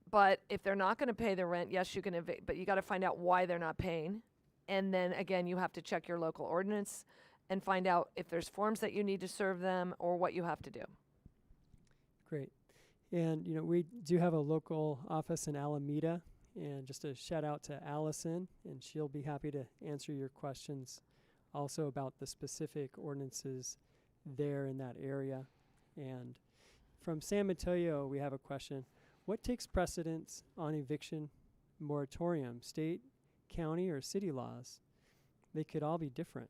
S3: But if they're not going to pay the rent, yes, you can evict, but you got to find out why they're not paying. And then again, you have to check your local ordinance and find out if there's forms that you need to serve them or what you have to do.
S2: Great. And, you know, we do have a local office in Alameda, and just a shout out to Allison, and she'll be happy to answer your questions also about the specific ordinances there in that area. And from San Mateo, we have a question. What takes precedence on eviction moratorium? State, county, or city laws? They could all be different.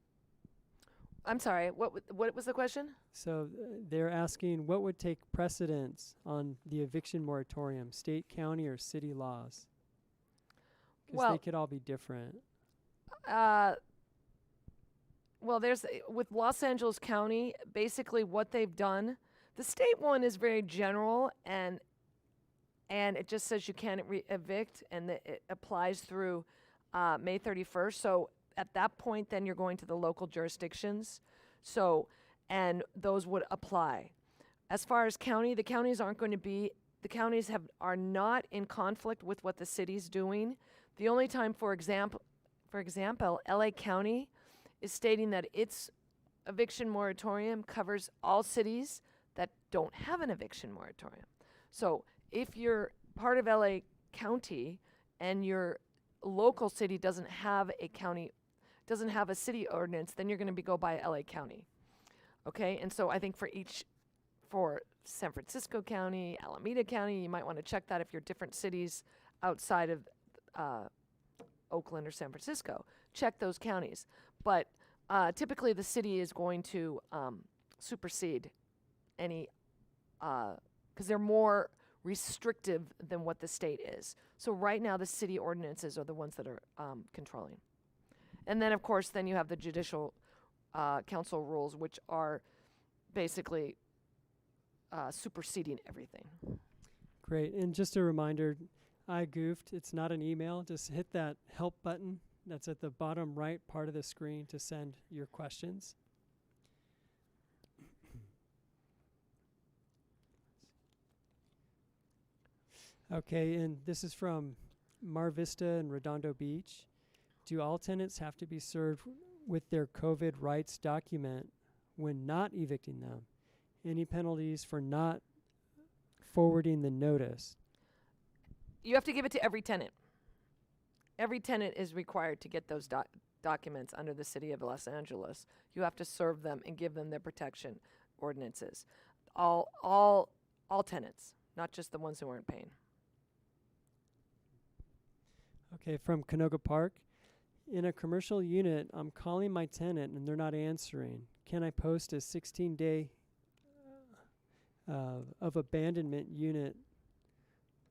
S3: I'm sorry, what was the question?
S2: So they're asking what would take precedence on the eviction moratorium, state, county, or city laws? Because
S3: Well,
S2: they could all be different.
S3: Well, with Los Angeles County, basically what they've done, the state one is very general and it just says you can't evict, and it applies through May 31st. So at that point, then you're going to the local jurisdictions. So, and those would apply. As far as county, the counties are not in conflict with what the city's doing. The only time, for example, LA County is stating that its eviction moratorium covers all cities that don't have an eviction moratorium. So if you're part of LA County and your local city doesn't have a city ordinance, then you're going to go by LA County. Okay? And so I think for San Francisco County, Alameda County, you might want to check that if you're different cities outside of Oakland or San Francisco. Check those counties. But typically the city is going to supersede any, because they're more restrictive than what the state is. So right now the city ordinances are the ones that are controlling. And then of course then you have the judicial council rules, which are basically superseding everything.
S2: Great. And just a reminder, I goofed. It's not an email. Just hit that help button that's at the bottom right part of the screen to send your questions. Okay, and this is from Mar Vista and Redondo Beach. Do all tenants have to be served with their COVID rights document when not evicting them? Any penalties for not forwarding the notice?
S3: You have to give it to every tenant. Every tenant is required to get those documents under the city of Los Angeles. You have to serve them and give them their protection ordinances. All tenants, not just the ones who aren't paying.
S2: Okay, from Canoga Park. In a commercial unit, I'm calling my tenant and they're not answering. Can I post a 16-day of abandonment unit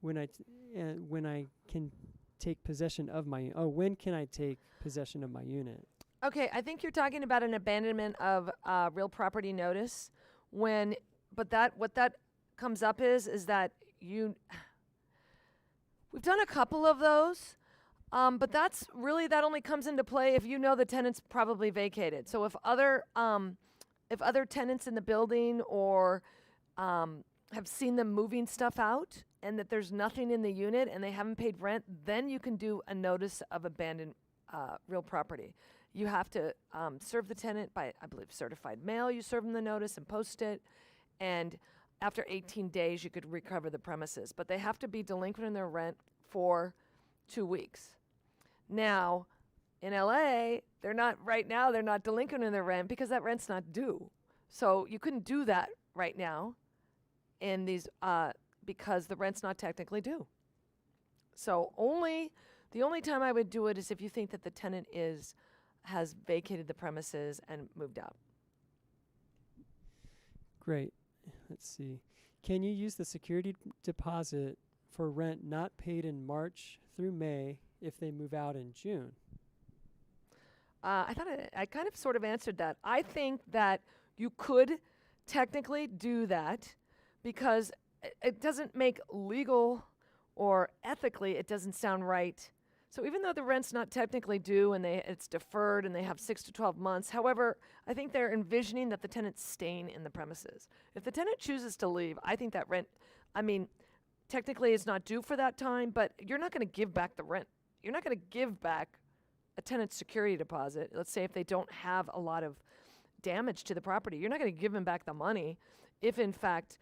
S2: when I can take possession of my when can I take possession of my unit?
S3: Okay, I think you're talking about an abandonment of real property notice. What that comes up is that we've done a couple of those. But that only comes into play if you know the tenant's probably vacated. So if other tenants in the building or have seen them moving stuff out and that there's nothing in the unit and they haven't paid rent, then you can do a notice of abandoned real property. You have to serve the tenant by, I believe, certified mail. You serve them the notice and post it. And after 18 days, you could recover the premises. But they have to be delinquent in their rent for 2 weeks. Now, in LA, they're not delinquent in their rent because that rent's not due. So you couldn't do that right now in these because the rent's not technically due. So the only time I would do it is if you think that the tenant has vacated the premises and moved out.
S2: Great. Let's see. Can you use the security deposit for rent not paid in March through May if they move out in June?
S3: I thought I kind of sort of answered that. I think that you could technically do that because it doesn't make legal or ethically, it doesn't sound right. So even though the rent's not technically due and it's deferred and they have 6 to 12 months, however, I think they're envisioning that the tenant's staying in the premises. If the tenant chooses to leave, I think that rent, technically it's not due for that time, but you're not going to give back the rent. You're not going to give back a tenant's security deposit. Let's say if they don't have a lot of damage to the property, you're not going to give them back the money if in fact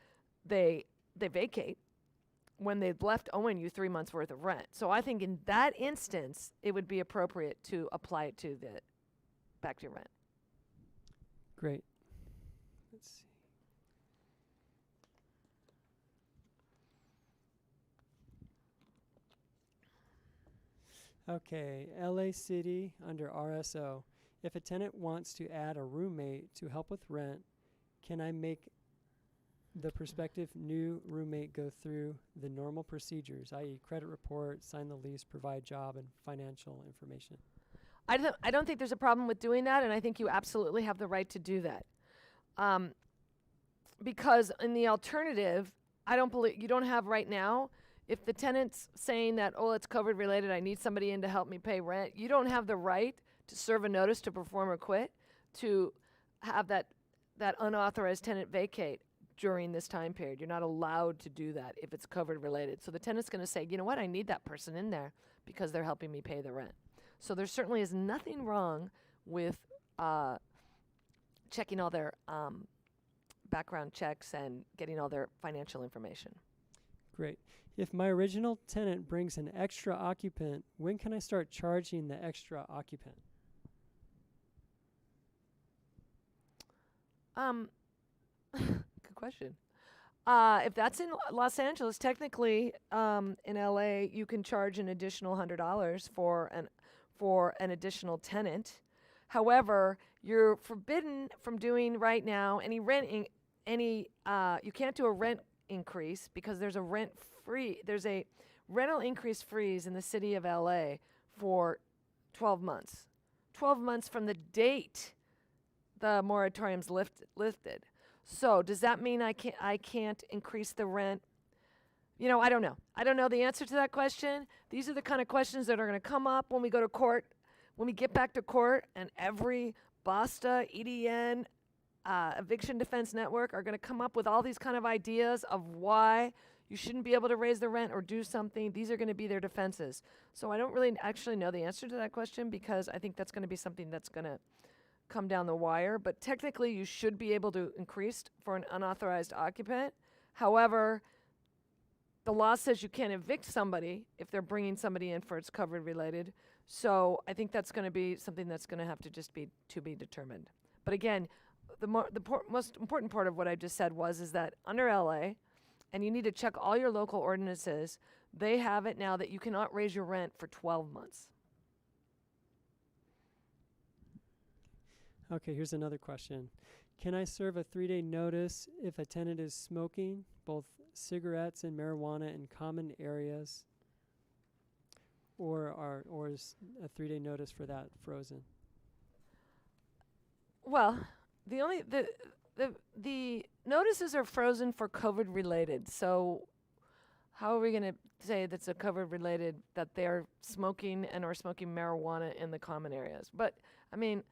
S3: they vacate when they've left owing you 3 months worth of rent. So I think in that instance, it would be appropriate to apply it to the back to your rent.
S2: Great. Let's see. Okay, LA City under RSO. If a tenant wants to add a roommate to help with rent, can I make the prospective new roommate go through the normal procedures, i.e. credit report, sign the lease, provide job and financial information?
S3: I don't think there's a problem with doing that, and I think you absolutely have the right to do that. Because in the alternative, I don't believe you don't have right now. If the tenant's saying that, oh, it's COVID related, I need somebody in to help me pay rent, you don't have the right to serve a notice to perform or quit, to have that unauthorized tenant vacate during this time period. You're not allowed to do that if it's COVID related. So the tenant's going to say, you know what, I need that person in there because they're helping me pay the rent. So there certainly is nothing wrong with checking all their background checks and getting all their financial information.
S2: Great. If my original tenant brings an extra occupant, when can I start charging the extra occupant?
S3: Good question. If that's in Los Angeles, technically, in LA, you can charge an additional $100 for an additional tenant. However, you're forbidden from doing right now any you can't do a rent increase because there's a rental increase freeze in the city of LA for 12 months. 12 months from the date the moratorium's lifted. So does that mean I can't increase the rent? You know, I don't know. I don't know the answer to that question. These are the kind of questions that are going to come up when we go to court, when we get back to court, and every BASTA, EDN, Eviction Defense Network are going to come up with all these kind of ideas of why you shouldn't be able to raise the rent or do something. These are going to be their defenses. So I don't really actually know the answer to that question because I think that's going to be something that's going to come down the wire. But technically, you should be able to increase for an unauthorized occupant. However, the law says you can't evict somebody if they're bringing somebody in for it's COVID related. So I think that's going to be something that's going to have to just be determined. But again, the most important part of what I just said is that under LA, and you need to check all your local ordinances, they have it now that you cannot raise your rent for 12 months.
S2: Okay, here's another question. Can I serve a 3-day notice if a tenant is smoking both cigarettes and marijuana in common areas, or is a 3-day notice for that frozen?
S3: Well, the notices are frozen for COVID related. So how are we going to say that's a COVID related that they're smoking and or smoking marijuana in the common areas? But I mean,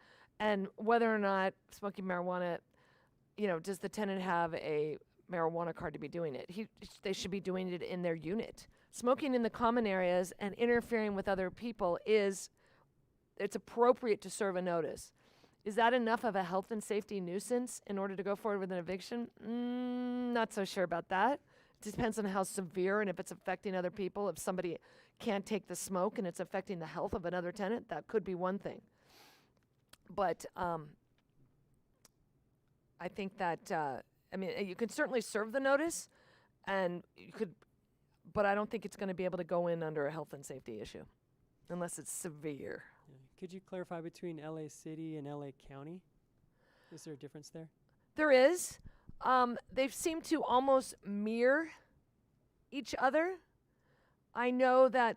S3: and whether or not smoking marijuana, does the tenant have a marijuana card to be doing it? They should be doing it in their unit. Smoking in the common areas and interfering with other people it's appropriate to serve a notice. Is that enough of a health and safety nuisance in order to go forward with an eviction? Not so sure about that. It depends on how severe and if it's affecting other people. If somebody can't take the smoke and it's affecting the health of another tenant, that could be one thing. But I think that, you can certainly serve the notice, and but I don't think it's going to be able to go in under a health and safety issue, unless it's severe.
S2: Yeah. Could you clarify between LA City and LA County? Is there a difference there?
S3: There is. They seem to almost mirror each other. I know that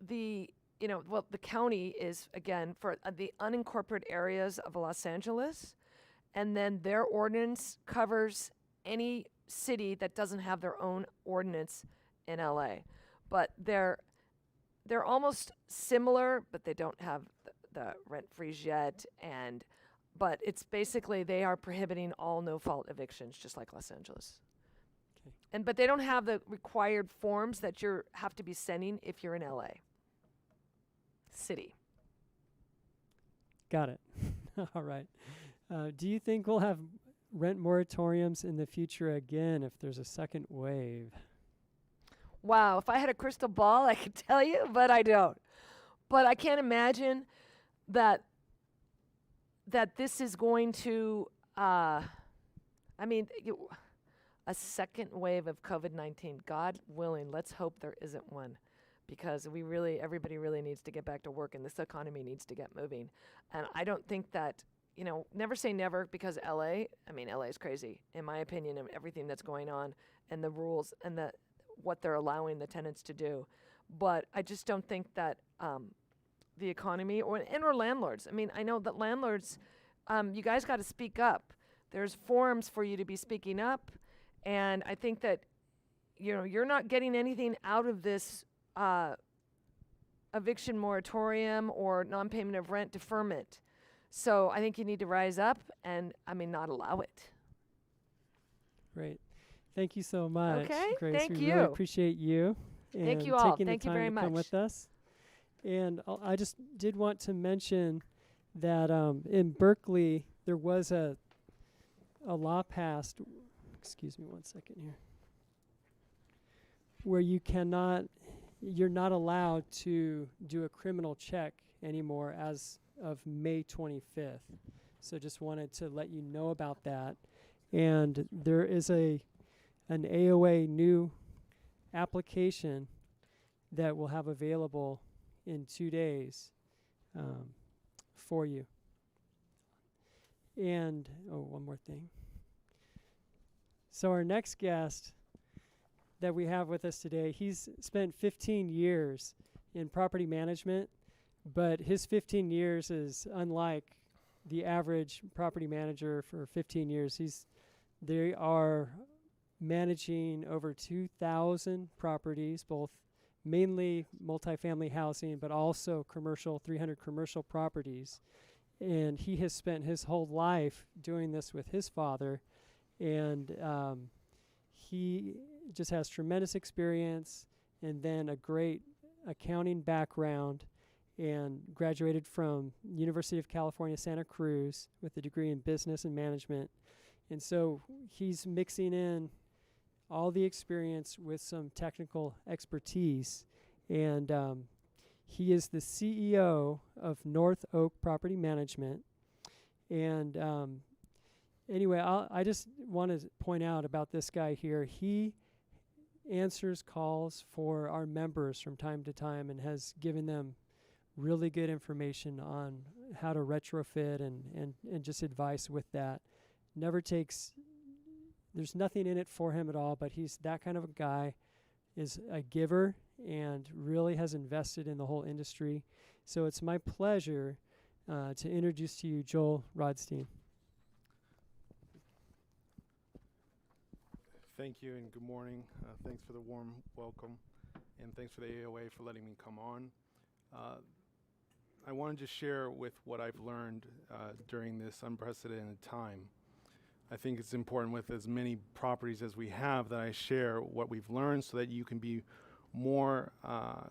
S3: the county is, again, for the unincorporated areas of Los Angeles, and then their ordinance covers any city that doesn't have their own ordinance in LA. But they're almost similar, but they don't have the rent freeze yet. But it's basically they are prohibiting all no-fault evictions, just like Los Angeles.
S2: Okay.
S3: But they don't have the required forms that you have to be sending if you're in LA City.
S2: Got it. All right. Do you think we'll have rent moratoriums in the future again if there's a second wave?
S3: Wow, if I had a crystal ball, I could tell you, but I don't. But I can't imagine that this is going to, a second wave of COVID-19. God willing, let's hope there isn't one. because everybody really needs to get back to work, and this economy needs to get moving. And I don't think that, never say never, because LA is crazy, in my opinion, of everything that's going on and the rules and what they're allowing the tenants to do. But I just don't think that the economy or landlords. I know that landlords, you guys got to speak up. There's forums for you to be speaking up, and I think that you're not getting anything out of this eviction moratorium or non-payment of rent deferment. So I think you need to rise up and not allow it.
S2: Great. Thank you so much,
S3: Okay,
S2: Grace.
S3: thank
S2: we
S3: you.
S2: really appreciate you.
S3: Thank
S2: and
S3: you all.
S2: taking
S3: Thank
S2: the
S3: you
S2: time
S3: very
S2: to come
S3: much.
S2: with us. And I just did want to mention that in Berkeley there was a law passed. Excuse me 1 second here. Where you're not allowed to do a criminal check anymore as of May 25th. So just wanted to let you know about that. And there is an AOA new application that we'll have available in 2 days for you. And, one more thing. So our next guest that we have with us today, he's spent 15 years in property management, but his 15 years is unlike the average property manager for 15 years. They are managing over 2,000 properties, both mainly multifamily housing, but also 300 commercial properties. And he has spent his whole life doing this with his father, and he just has tremendous experience and then a great accounting background, and graduated from University of California, Santa Cruz with a degree in business and management. And so he's mixing in all the experience with some technical expertise. And he is the CEO of North Oak Property Management. And anyway, I just want to point out about this guy here. He answers calls for our members from time to time and has given them really good information on how to retrofit and just advice with that. There's nothing in it for him at all, but he's that kind of a guy, is a giver, and really has invested in the whole industry. So it's my pleasure to introduce to you Joel Rodstein.
S4: Thank you and good morning. Thanks for the warm welcome, and thanks for the AOA for letting me come on. I wanted to share with what I've learned during this unprecedented time. I think it's important with as many properties as we have that I share what we've learned so that you can be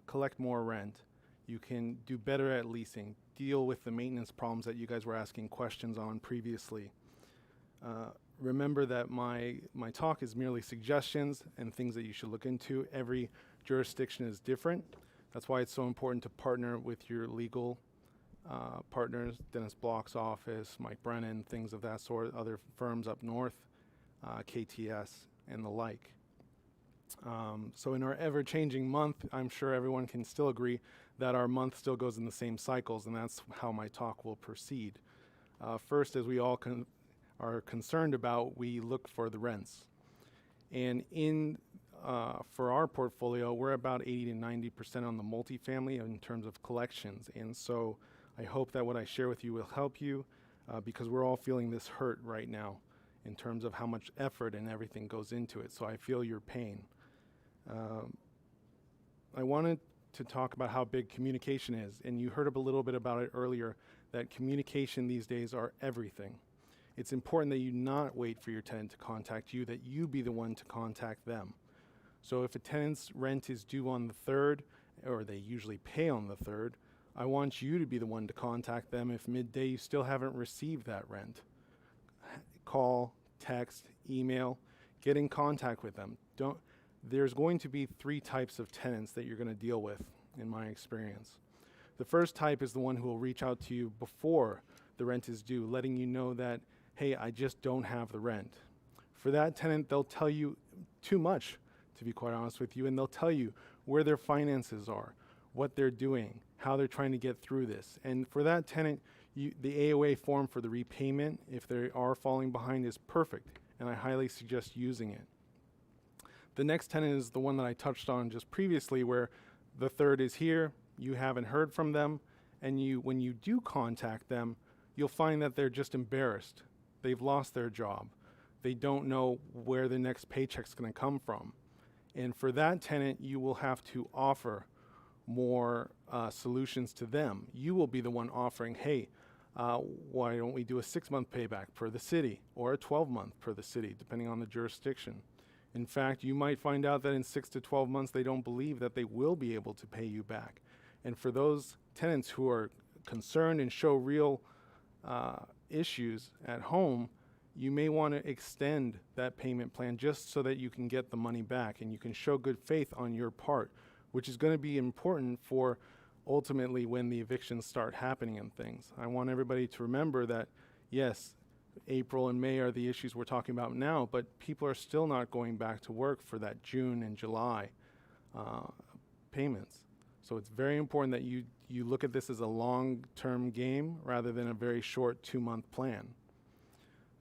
S4: collect more rent. You can do better at leasing, deal with the maintenance problems that you guys were asking questions on previously. Remember that my talk is merely suggestions and things that you should look into. Every jurisdiction is different. That's why it's so important to partner with your legal partners, Dennis Block's office, Mike Brennan, things of that sort, other firms up north, KTS, and the like. So in our ever-changing month, I'm sure everyone can still agree that our month still goes in the same cycles, and that's how my talk will proceed. First, as we all are concerned about, we look for the rents. And for our portfolio, we're about 80 to 90% on the multifamily in terms of collections. And so I hope that what I share with you will help you because we're all feeling this hurt right now in terms of how much effort and everything goes into it. So I feel your pain. I wanted to talk about how big communication is. And you heard a little bit about it earlier, that communication these days are everything. It's important that you not wait for your tenant to contact you, that you be the one to contact them. So if a tenant's rent is due on the 3rd, or they usually pay on the 3rd, I want you to be the one to contact them if midday you still haven't received that rent. Call, text, email, get in contact with them. There's going to be 3 types of tenants that you're going to deal with, in my experience. The first type is the one who will reach out to you before the rent is due, letting you know that, hey, I just don't have the rent. For that tenant, they'll tell you too much, to be quite honest with you, and they'll tell you, where their finances are, what they're doing, how they're trying to get through this. And for that tenant, the AOA form for the repayment, if they are falling behind, is perfect, and I highly suggest using it. The next tenant is the one that I touched on just previously, where the third is here, you haven't heard from them, and when you do contact them, you'll find that they're just embarrassed. They've lost their job. They don't know where the next paycheck's going to come from. And for that tenant, you will have to offer more solutions to them. You will be the one offering, hey, why don't we do a 6-month payback per the city, or a 12-month per the city, depending on the jurisdiction. In fact, you might find out that in 6 to 12 months, they don't believe that they will be able to pay you back. And for those tenants who are concerned and show real issues at home, you may want to extend that payment plan just so that you can get the money back and you can show good faith on your part, which is going to be important for ultimately when the evictions start happening and things. I want everybody to remember that, yes, April and May are the issues we're talking about now, but people are still not going back to work for that June and July payments. So it's very important that you look at this as a long-term game rather than a very short 2-month plan.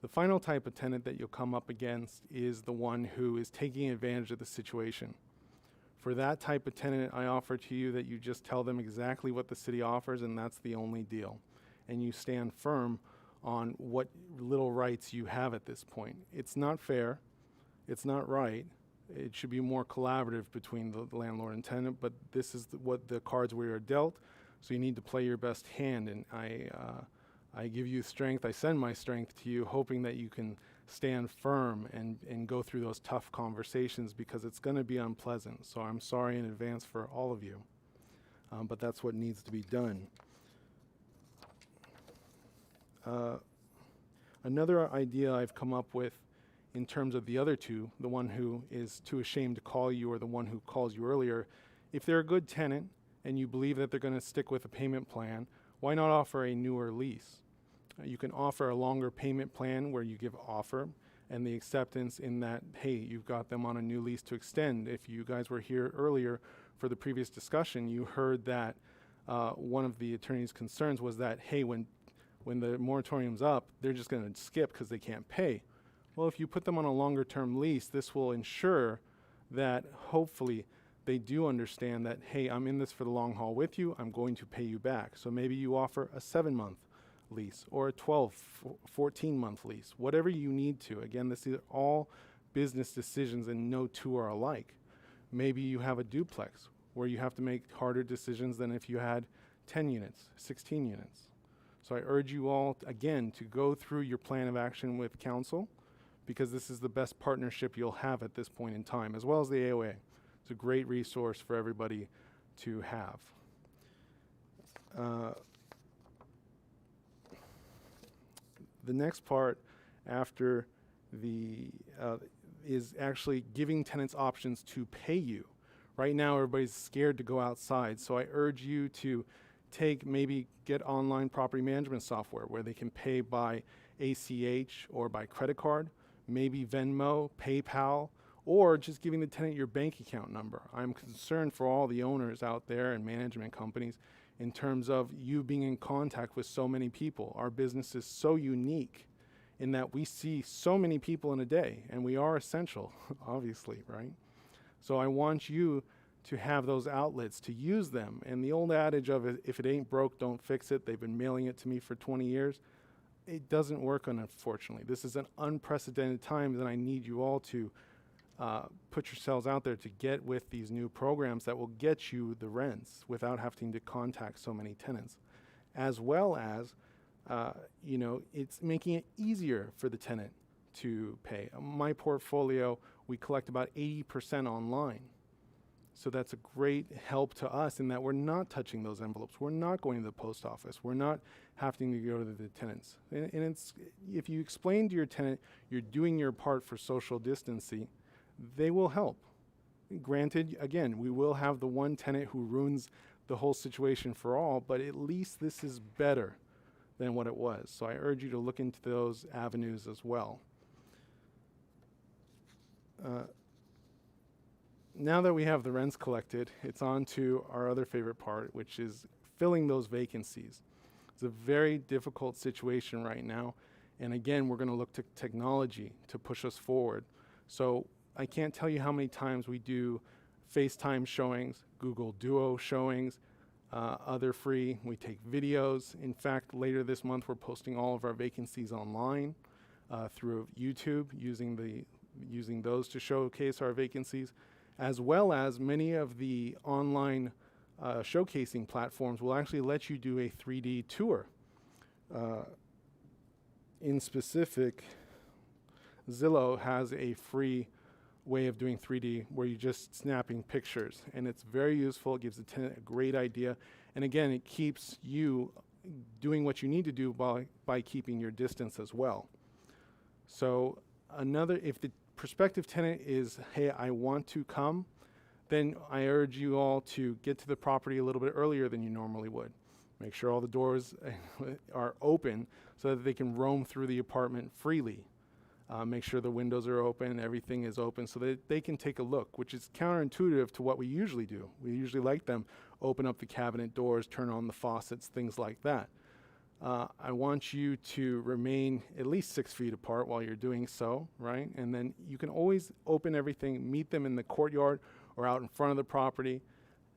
S4: The final type of tenant that you'll come up against is the one who is taking advantage of the situation. For that type of tenant, I offer to you that you just tell them exactly what the city offers, and that's the only deal. And you stand firm on what little rights you have at this point. It's not fair. It's not right. It should be more collaborative between the landlord and tenant, but this is what the cards we are dealt, so you need to play your best hand. And I give you strength. I send my strength to you, hoping that you can stand firm and go through those tough conversations, because it's going to be unpleasant. So I'm sorry in advance for all of you, but that's what needs to be done. Another idea I've come up with in terms of the other two, the one who is too ashamed to call you or the one who calls you earlier, if they're a good tenant and you believe that they're going to stick with a payment plan, why not offer a newer lease? You can offer a longer payment plan where you give offer and the acceptance in that, hey, you've got them on a new lease to extend. If you guys were here earlier for the previous discussion, you heard that one of the attorney's concerns was that, hey, when the moratorium's up, they're just going to skip because they can't pay. Well, if you put them on a longer term lease, this will ensure that hopefully they do understand that, hey, I'm in this for the long haul with you, I'm going to pay you back. So maybe you offer a 7-month lease or a 12, 14-month lease, whatever you need to. Again, this is all business decisions and no two are alike. Maybe you have a duplex where you have to make harder decisions than if you had 10 units, 16 units. So I urge you all, again, to go through your plan of action with council, because this is the best partnership you'll have at this point in time, as well as the AOA. It's a great resource for everybody to have. The next part after is actually giving tenants options to pay you. Right now, everybody's scared to go outside, so I urge you to maybe get online property management software where they can pay by ACH or by credit card, maybe Venmo, PayPal, or just giving the tenant your bank account number. I'm concerned for all the owners out there and management companies in terms of you being in contact with so many people. Our business is so unique in that we see so many people in a day, and we are essential, obviously, right? So I want you to have those outlets, to use them. And the old adage of if it ain't broke, don't fix it, they've been mailing it to me for 20 years. It doesn't work, unfortunately. This is an unprecedented time that I need you all to put yourselves out there to get with these new programs that will get you the rents without having to contact so many tenants. As well as, it's making it easier for the tenant to pay. My portfolio, we collect about 80% online. So that's a great help to us in that we're not touching those envelopes. We're not going to the post office. We're not having to go to the tenants. And it's, if you explain to your tenant you're doing your part for social distancing, they will help. Granted, again, we will have the one tenant who ruins the whole situation for all, but at least this is better than what it was. So I urge you to look into those avenues as well. now that we have the rents collected, it's on to our other favorite part, which is filling those vacancies. It's a very difficult situation right now. And again, we're going to look to technology to push us forward. So I can't tell you how many times we do FaceTime showings, Google Duo showings, other free. We take videos. In fact, later this month, we're posting all of our vacancies online through YouTube, using those to showcase our vacancies, as well as many of the online showcasing platforms will actually let you do a 3D tour. In specific, Zillow has a free way of doing 3D where you're just snapping pictures, and it's very useful. It gives the tenant a great idea, and again, it keeps you doing what you need to do by keeping your distance as well. So if the prospective tenant is, hey, I want to come, then I urge you all to get to the property a little bit earlier than you normally would. Make sure all the doors are open so that they can roam through the apartment freely. Make sure the windows are open, everything is open so that they can take a look, which is counterintuitive to what we usually do. We usually like them open up the cabinet doors, turn on the faucets, things like that. I want you to remain at least 6 feet apart while you're doing so, right? And then you can always open everything, meet them in the courtyard or out in front of the property,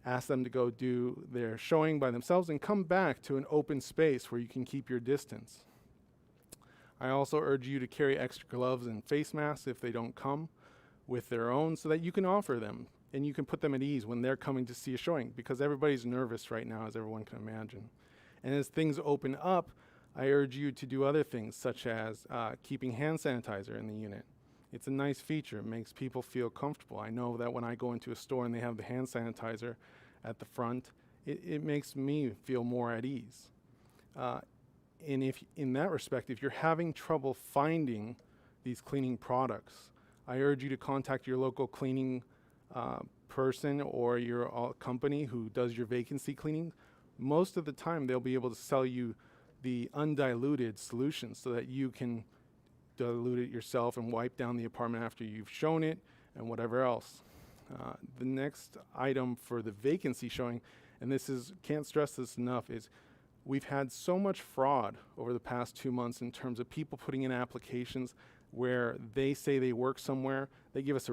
S4: ask them to go do their showing by themselves and come back to an open space where you can keep your distance. I also urge you to carry extra gloves and face masks if they don't come with their own so that you can offer them and you can put them at ease when they're coming to see a showing, because everybody's nervous right now, as everyone can imagine. And as things open up, I urge you to do other things such as keeping hand sanitizer in the unit. It's a nice feature. It makes people feel comfortable. I know that when I go into a store and they have the hand sanitizer at the front, it makes me feel more at ease. And if, in that respect, if you're having trouble finding these cleaning products, I urge you to contact your local cleaning person or your company who does your vacancy cleaning. Most of the time, they'll be able to sell you the undiluted solution so that you can dilute it yourself and wipe down the apartment after you've shown it and whatever else. The next item for the vacancy showing, and can't stress this enough, is we've had so much fraud over the past 2 months in terms of people putting in applications where they say they work somewhere. They give us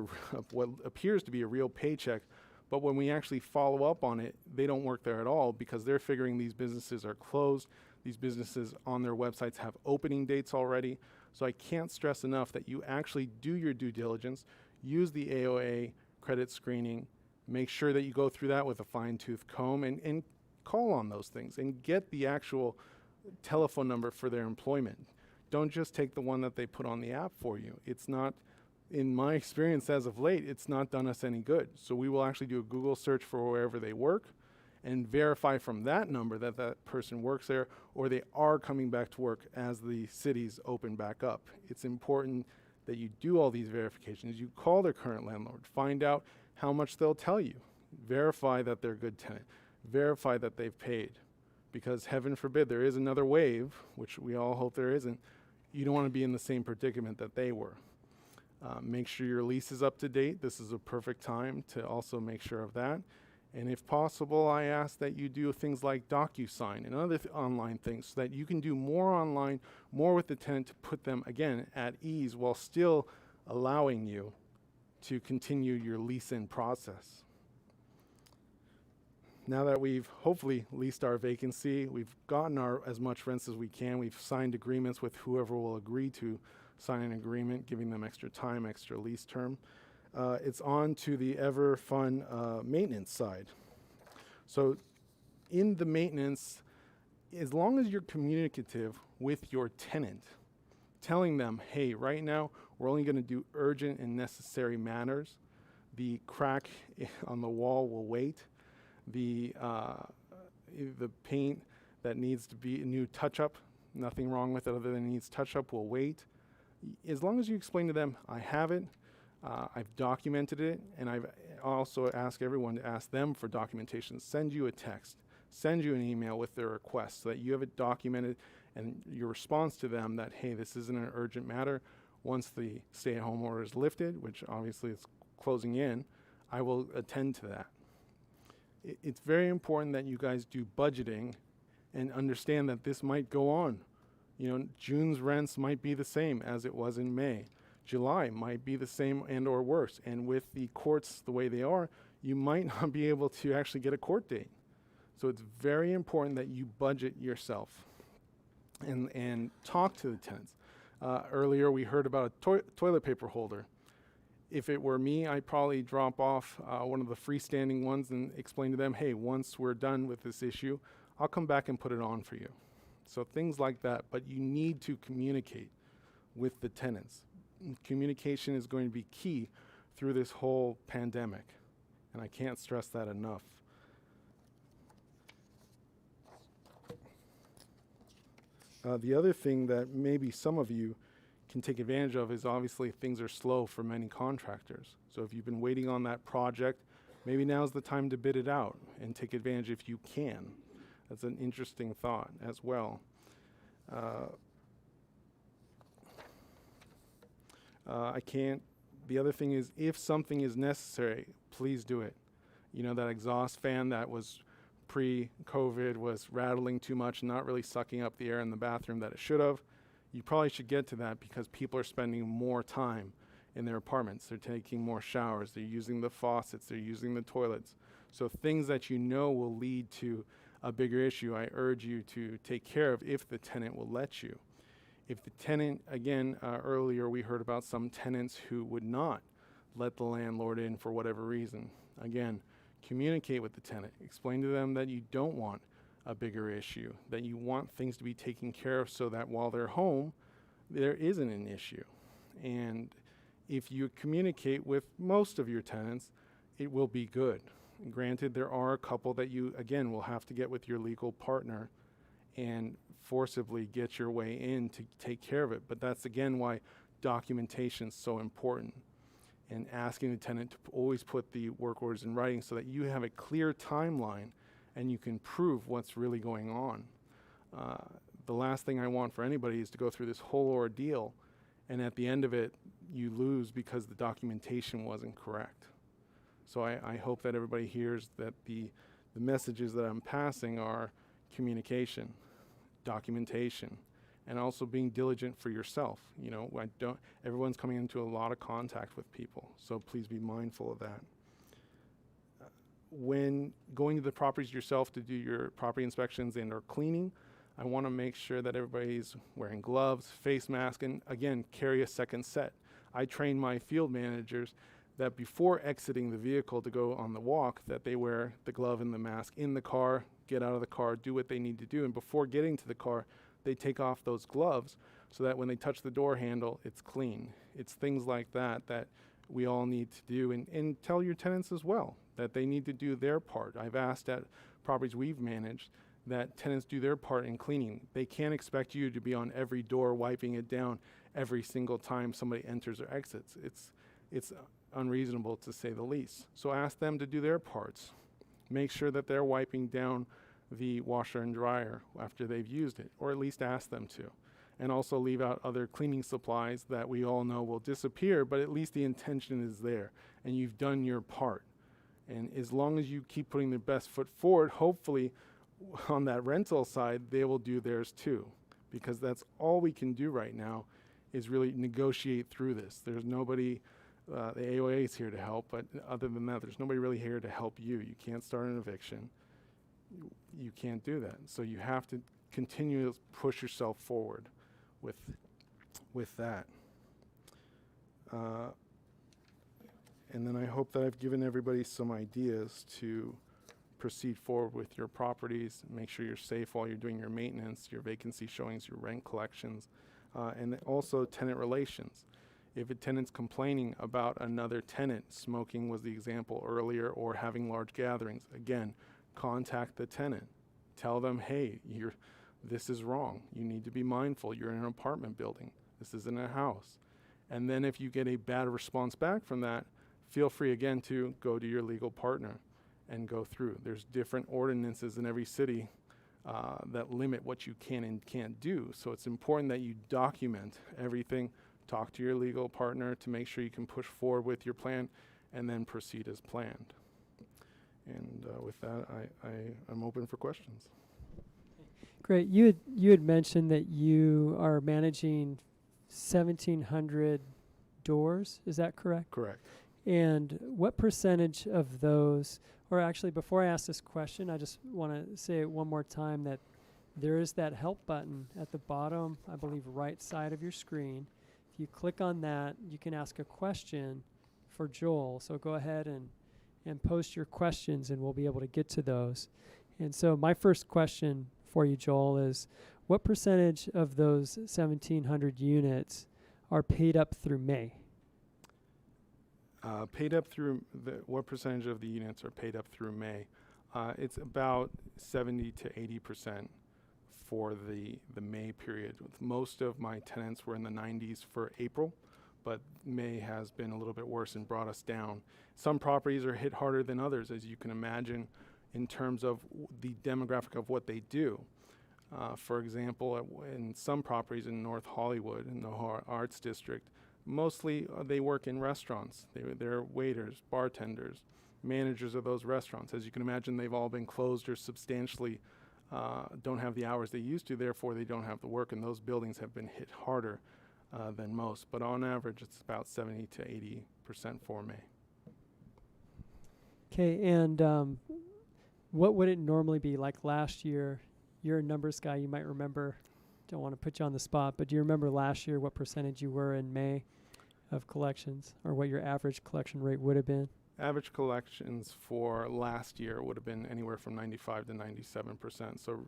S4: what appears to be a real paycheck, but when we actually follow up on it, they don't work there at all because they're figuring these businesses are closed. These businesses on their websites have opening dates already. So I can't stress enough that you actually do your due diligence, use the AOA credit screening, make sure that you go through that with a fine-tooth comb and call on those things and get the actual telephone number for their employment. Don't just take the one that they put on the app for you. It's not, in my experience as of late, it's not done us any good. So we will actually do a Google search for wherever they work and verify from that number that that person works there or they are coming back to work as the cities open back up. It's important that you do all these verifications. You call their current landlord, find out how much they'll tell you, verify that they're a good tenant, verify that they've paid, because heaven forbid there is another wave, which we all hope there isn't. You don't want to be in the same predicament that they were. Make sure your lease is up to date. This is a perfect time to also make sure of that. And if possible, I ask that you do things like DocuSign and other online things so that you can do more online, more with the tenant to put them, again, at ease while still allowing you to continue your lease-in process. Now that we've hopefully leased our vacancy, we've gotten as much rents as we can, we've signed agreements with whoever will agree to sign an agreement, giving them extra time, extra lease term. It's on to the ever fun maintenance side. So in the maintenance, as long as you're communicative with your tenant, telling them, hey, right now we're only going to do urgent and necessary matters. The crack on the wall will wait. The paint that needs to be a new touch-up, nothing wrong with it other than it needs touch-up, will wait. As long as you explain to them, I have it, I've documented it, and I've also asked everyone to ask them for documentation. Send you a text, send you an email with their request so that you have it documented and your response to them that, hey, this isn't an urgent matter. Once the stay-at-home order is lifted, which obviously is closing in, I will attend to that. It's very important that you guys do budgeting and understand that this might go on. You know, June's rents might be the same as it was in May. July might be the same and or worse. And with the courts the way they are, you might not be able to actually get a court date. So it's very important that you budget yourself and talk to the tenants. Earlier we heard about a toilet paper holder. If it were me, I'd probably drop off one of the freestanding ones and explain to them, hey, once we're done with this issue, I'll come back and put it on for you. So things like that, but you need to communicate with the tenants. Communication is going to be key through this whole pandemic, and I can't stress that enough. The other thing that maybe some of you can take advantage of is obviously things are slow for many contractors. So if you've been waiting on that project, maybe now's the time to bid it out and take advantage if you can. That's an interesting thought as well. The other thing is, if something is necessary, please do it. You know, that exhaust fan that was pre-COVID was rattling too much, not really sucking up the air in the bathroom that it should have. You probably should get to that because people are spending more time in their apartments. They're taking more showers. They're using the faucets. They're using the toilets. So things that you know will lead to a bigger issue, I urge you to take care of if the tenant will let you. If the tenant, again, earlier we heard about some tenants who would not let the landlord in for whatever reason. Again, communicate with the tenant. Explain to them that you don't want a bigger issue, that you want things to be taken care of so that while they're home, there isn't an issue. And if you communicate with most of your tenants, it will be good. Granted, there are a couple that you, again, will have to get with your legal partner and forcibly get your way in to take care of it. But that's, again, why documentation is so important. And asking the tenant to always put the work orders in writing so that you have a clear timeline and you can prove what's really going on. The last thing I want for anybody is to go through this whole ordeal and at the end of it, you lose because the documentation wasn't correct. So I hope that everybody hears that the messages that I'm passing are communication, documentation, and also being diligent for yourself. You know, everyone's coming into a lot of contact with people, so please be mindful of that. When going to the properties yourself to do your property inspections and or cleaning, I want to make sure that everybody's wearing gloves, face mask, and again, carry a second set. I train my field managers that before exiting the vehicle to go on the walk, that they wear the glove and the mask in the car, get out of the car, do what they need to do, and before getting to the car, they take off those gloves so that when they touch the door handle, it's clean. It's things like that that we all need to do, and tell your tenants as well that they need to do their part. I've asked at properties we've managed that tenants do their part in cleaning. They can't expect you to be on every door wiping it down every single time somebody enters or exits. It's unreasonable to say the least. So ask them to do their parts. Make sure that they're wiping down the washer and dryer after they've used it, or at least ask them to. And also leave out other cleaning supplies that we all know will disappear, but at least the intention is there and you've done your part. And as long as you keep putting their best foot forward, hopefully on that rental side, they will do theirs too, because that's all we can do right now is really negotiate through this. There's nobody, the AOA is here to help, but other than that, there's nobody really here to help you. You can't start an eviction. You can't do that. So you have to continue to push yourself forward with that. And then I hope that I've given everybody some ideas to proceed forward with your properties, make sure you're safe while you're doing your maintenance, your vacancy showings, your rent collections, and also tenant relations. If a tenant's complaining about another tenant, smoking was the example earlier, or having large gatherings, again, contact the tenant. Tell them, hey, this is wrong. You need to be mindful. You're in an apartment building. This isn't a house. And then if you get a bad response back from that, feel free again to go to your legal partner and go through. There's different ordinances in every city that limit what you can and can't do. So it's important that you document everything, talk to your legal partner to make sure you can push forward with your plan, and then proceed as planned. And with that, I'm open for questions.
S2: Great. You had mentioned that you are managing 1,700 doors. Is that correct?
S4: Correct.
S2: And what percentage of those, or actually before I ask this question, I just want to say it one more time that there is that help button at the bottom, I believe, right side of your screen. If you click on that, you can ask a question for Joel. So go ahead and post your questions and we'll be able to get to those. And so my first question for you, Joel, is what percentage of those 1,700 units are paid up through May?
S4: Paid up through what percentage of the units are paid up through May? It's about 70 to 80% for the May period. Most of my tenants were in the 90s for April, but May has been a little bit worse and brought us down. Some properties are hit harder than others, as you can imagine, in terms of the demographic of what they do. For example, in some properties in North Hollywood, in the Arts District, mostly they work in restaurants. They're waiters, bartenders, managers of those restaurants. As you can imagine, they've all been closed or substantially don't have the hours they used to, therefore they don't have the work, and those buildings have been hit harder than most. But on average, it's about 70 to 80% for May.
S2: Okay, and what would it normally be like last year? You're a numbers guy, you might remember. Don't want to put you on the spot, but do you remember last year what percentage you were in May of collections, or what your average collection rate would have been?
S4: Average collections for last year would have been anywhere from 95 to 97%. So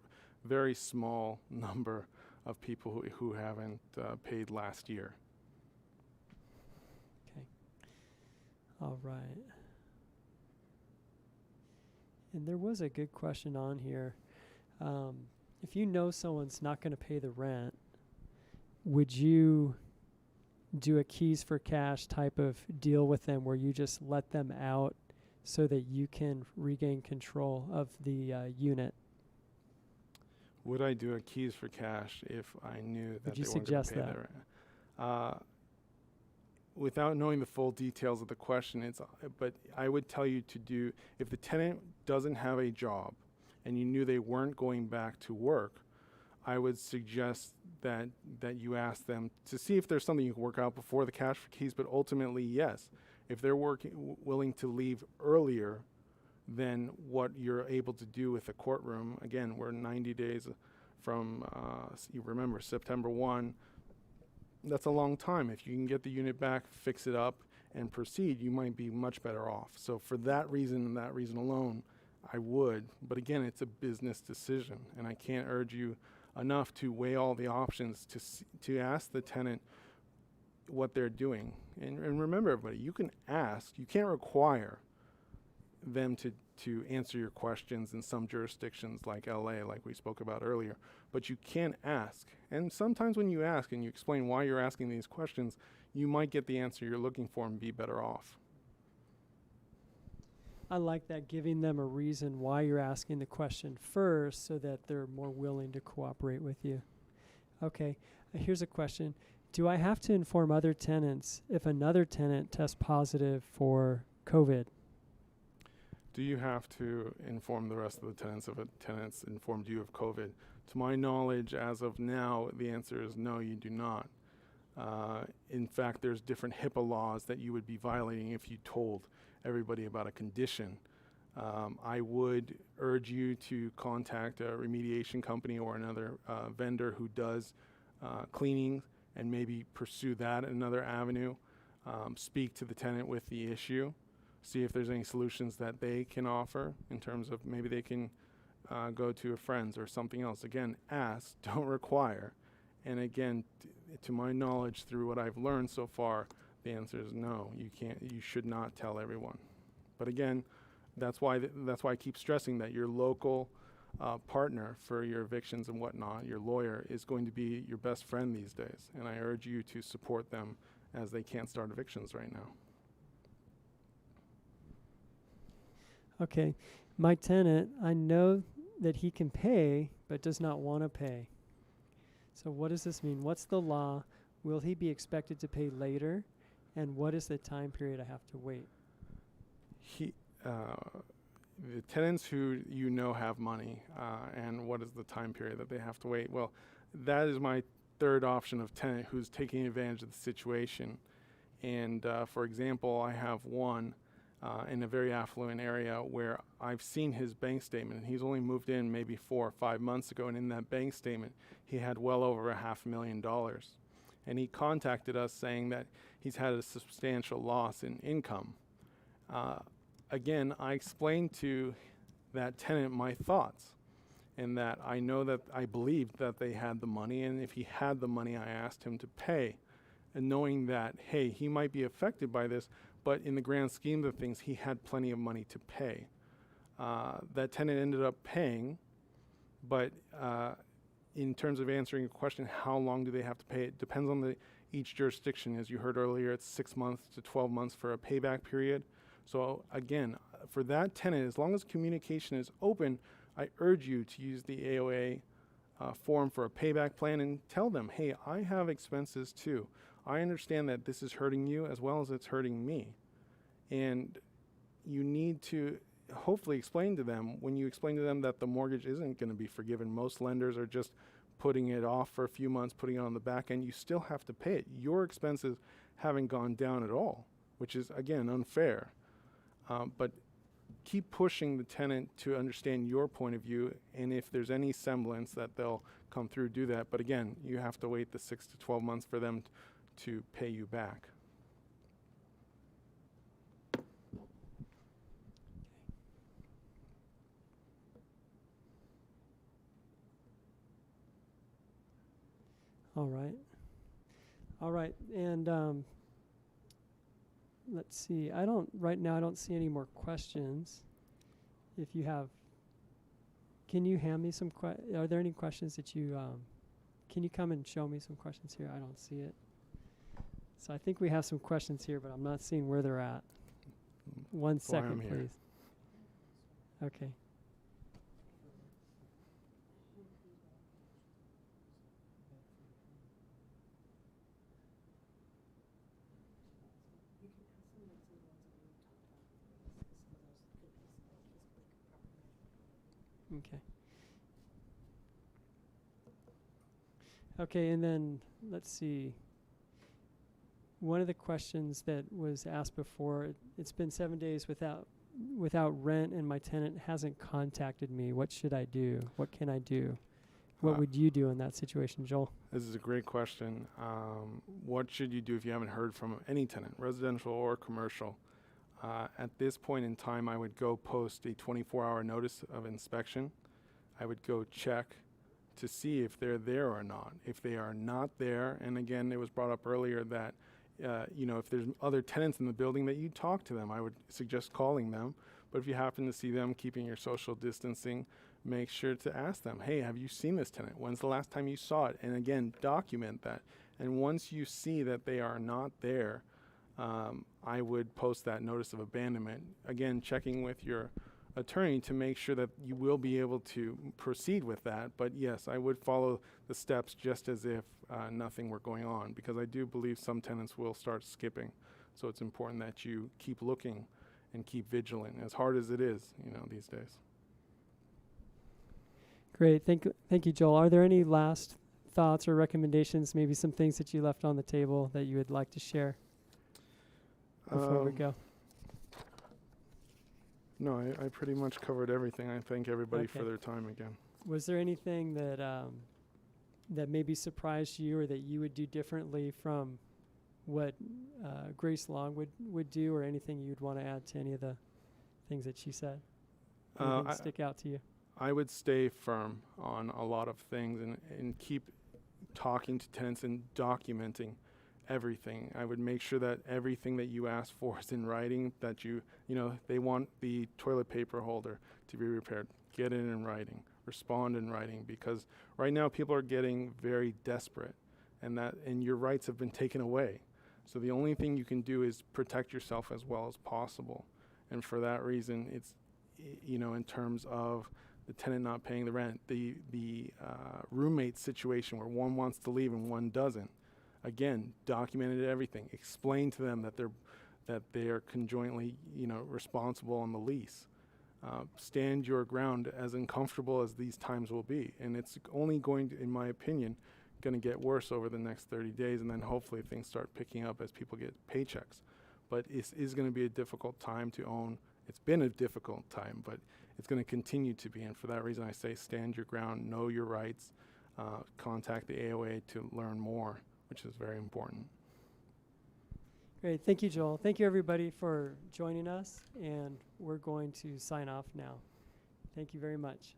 S4: very small number of people who haven't paid last year.
S2: Okay. All right. And there was a good question on here. If you know someone's not going to pay the rent, would you do a keys for cash type of deal with them where you just let them out so that you can regain control of the unit?
S4: Would I do a keys for cash if I knew that
S2: you
S4: they weren't going to
S2: suggest
S4: pay
S2: that?
S4: their rent? Without knowing the full details of the question, but I would tell you to do, if the tenant doesn't have a job and you knew they weren't going back to work, I would suggest that you ask them to see if there's something you can work out before the cash for keys. But ultimately, yes, if they're willing to leave earlier than what you're able to do with the courtroom, again, we're 90 days from, you remember, September 1. That's a long time. If you can get the unit back, fix it up, and proceed, you might be much better off. So for that reason and that reason alone, I would. But again, it's a business decision, and I can't urge you enough to weigh all the options to ask the tenant what they're doing. And remember, everybody, you can ask. You can't require them to answer your questions in some jurisdictions like LA, like we spoke about earlier. But you can ask. And sometimes when you ask and you explain why you're asking these questions, you might get the answer you're looking for and be better off.
S2: I like that, giving them a reason why you're asking the question first so that they're more willing to cooperate with you. Okay, here's a question. Do I have to inform other tenants if another tenant tests positive for COVID?
S4: Do you have to inform the rest of the tenants if a tenant's informed you of COVID? To my knowledge, as of now, the answer is no, you do not. In fact, there's different HIPAA laws that you would be violating if you told everybody about a condition. I would urge you to contact a remediation company or another vendor who does cleaning and maybe pursue that another avenue. Speak to the tenant with the issue. See if there's any solutions that they can offer in terms of maybe they can go to a friend's or something else. Again, ask, don't require. And again, to my knowledge, through what I've learned so far, the answer is no. You should not tell everyone. But again, that's why I keep stressing that your local partner for your evictions and whatnot, your lawyer, is going to be your best friend these days. And I urge you to support them as they can't start evictions right now.
S2: Okay, my tenant, I know that he can pay, but does not want to pay. So what does this mean? What's the law? Will he be expected to pay later? And what is the time period I have to wait?
S4: the tenants who you know have money, and what is the time period that they have to wait? Well, that is my third option of tenant who's taking advantage of the situation. And for example, I have one in a very affluent area where I've seen his bank statement, and he's only moved in maybe 4 or 5 months ago, and in that bank statement, he had well over $500,000. And he contacted us saying that he's had a substantial loss in income. Again, I explained to that tenant my thoughts, and that I know that I believed that they had the money, and if he had the money, I asked him to pay. And knowing that, hey, he might be affected by this, but in the grand scheme of things, he had plenty of money to pay. That tenant ended up paying, but in terms of answering your question, how long do they have to pay? It depends on each jurisdiction. As you heard earlier, it's 6 months to 12 months for a payback period. So again, for that tenant, as long as communication is open, I urge you to use the AOA form for a payback plan and tell them, hey, I have expenses too. I understand that this is hurting you as well as it's hurting me. And you need to hopefully explain to them, when you explain to them that the mortgage isn't going to be forgiven, most lenders are just putting it off for a few months, putting it on the back end, you still have to pay it. Your expenses haven't gone down at all, which is, again, unfair. But keep pushing the tenant to understand your point of view, and if there's any semblance that they'll come through, do that. But again, you have to wait the 6 to 12 months for them to pay you back.
S2: All right. All right. And let's see. Right now I don't see any more questions. If you have, can you hand me some are there any questions that you, can you come and show me some questions here? I don't see it. So I think we have some questions here, but I'm not seeing where they're at. 1 second, please. Okay. Okay. Okay, and then let's see. One of the questions that was asked before, it's been 7 days without rent and my tenant hasn't contacted me. What should I do? What can I do? What would you do in that situation, Joel?
S4: This is a great question. What should you do if you haven't heard from any tenant, residential or commercial? At this point in time, I would go post a 24-hour notice of inspection. I would go check to see if they're there or not. If they are not there, and again, it was brought up earlier that if there's other tenants in the building, that you talk to them. I would suggest calling them. But if you happen to see them, keeping your social distancing, make sure to ask them, hey, have you seen this tenant? When's the last time you saw it? And again, document that. And once you see that they are not there, I would post that notice of abandonment. Again, checking with your attorney to make sure that you will be able to proceed with that. But yes, I would follow the steps just as if nothing were going on, because I do believe some tenants will start skipping. So it's important that you keep looking and keep vigilant, as hard as it is, these days.
S2: Great. Thank you, Joel. Are there any last thoughts or recommendations, maybe some things that you left on the table that you would like to share before we go?
S4: No, I pretty much covered everything. I thank everybody for their time again.
S2: Was there anything that that maybe surprised you, or that you would do differently from what Grace Long would do, or anything you'd want to add to any of the things that she said? Anything stick out to you?
S4: I would stay firm on a lot of things and keep talking to tenants and documenting everything. I would make sure that everything that you ask for is in writing, that they want the toilet paper holder to be repaired. Get it in writing. Respond in writing, because right now people are getting very desperate, and your rights have been taken away. So the only thing you can do is protect yourself as well as possible. And for that reason, it's, in terms of the tenant not paying the rent, the roommate situation where one wants to leave and one doesn't. Again, documented everything. Explain to them that that they are conjointly, responsible on the lease. Stand your ground, as uncomfortable as these times will be. And it's only going to, in my opinion, going to get worse over the next 30 days, and then hopefully things start picking up as people get paychecks. But it is going to be a difficult time to own. It's been a difficult time, but it's going to continue to be. And for that reason, I say stand your ground, know your rights, contact the AOA to learn more, which is very important.
S2: Great. Thank you, Joel. Thank you, everybody, for joining us. And we're going to sign off now. Thank you very much.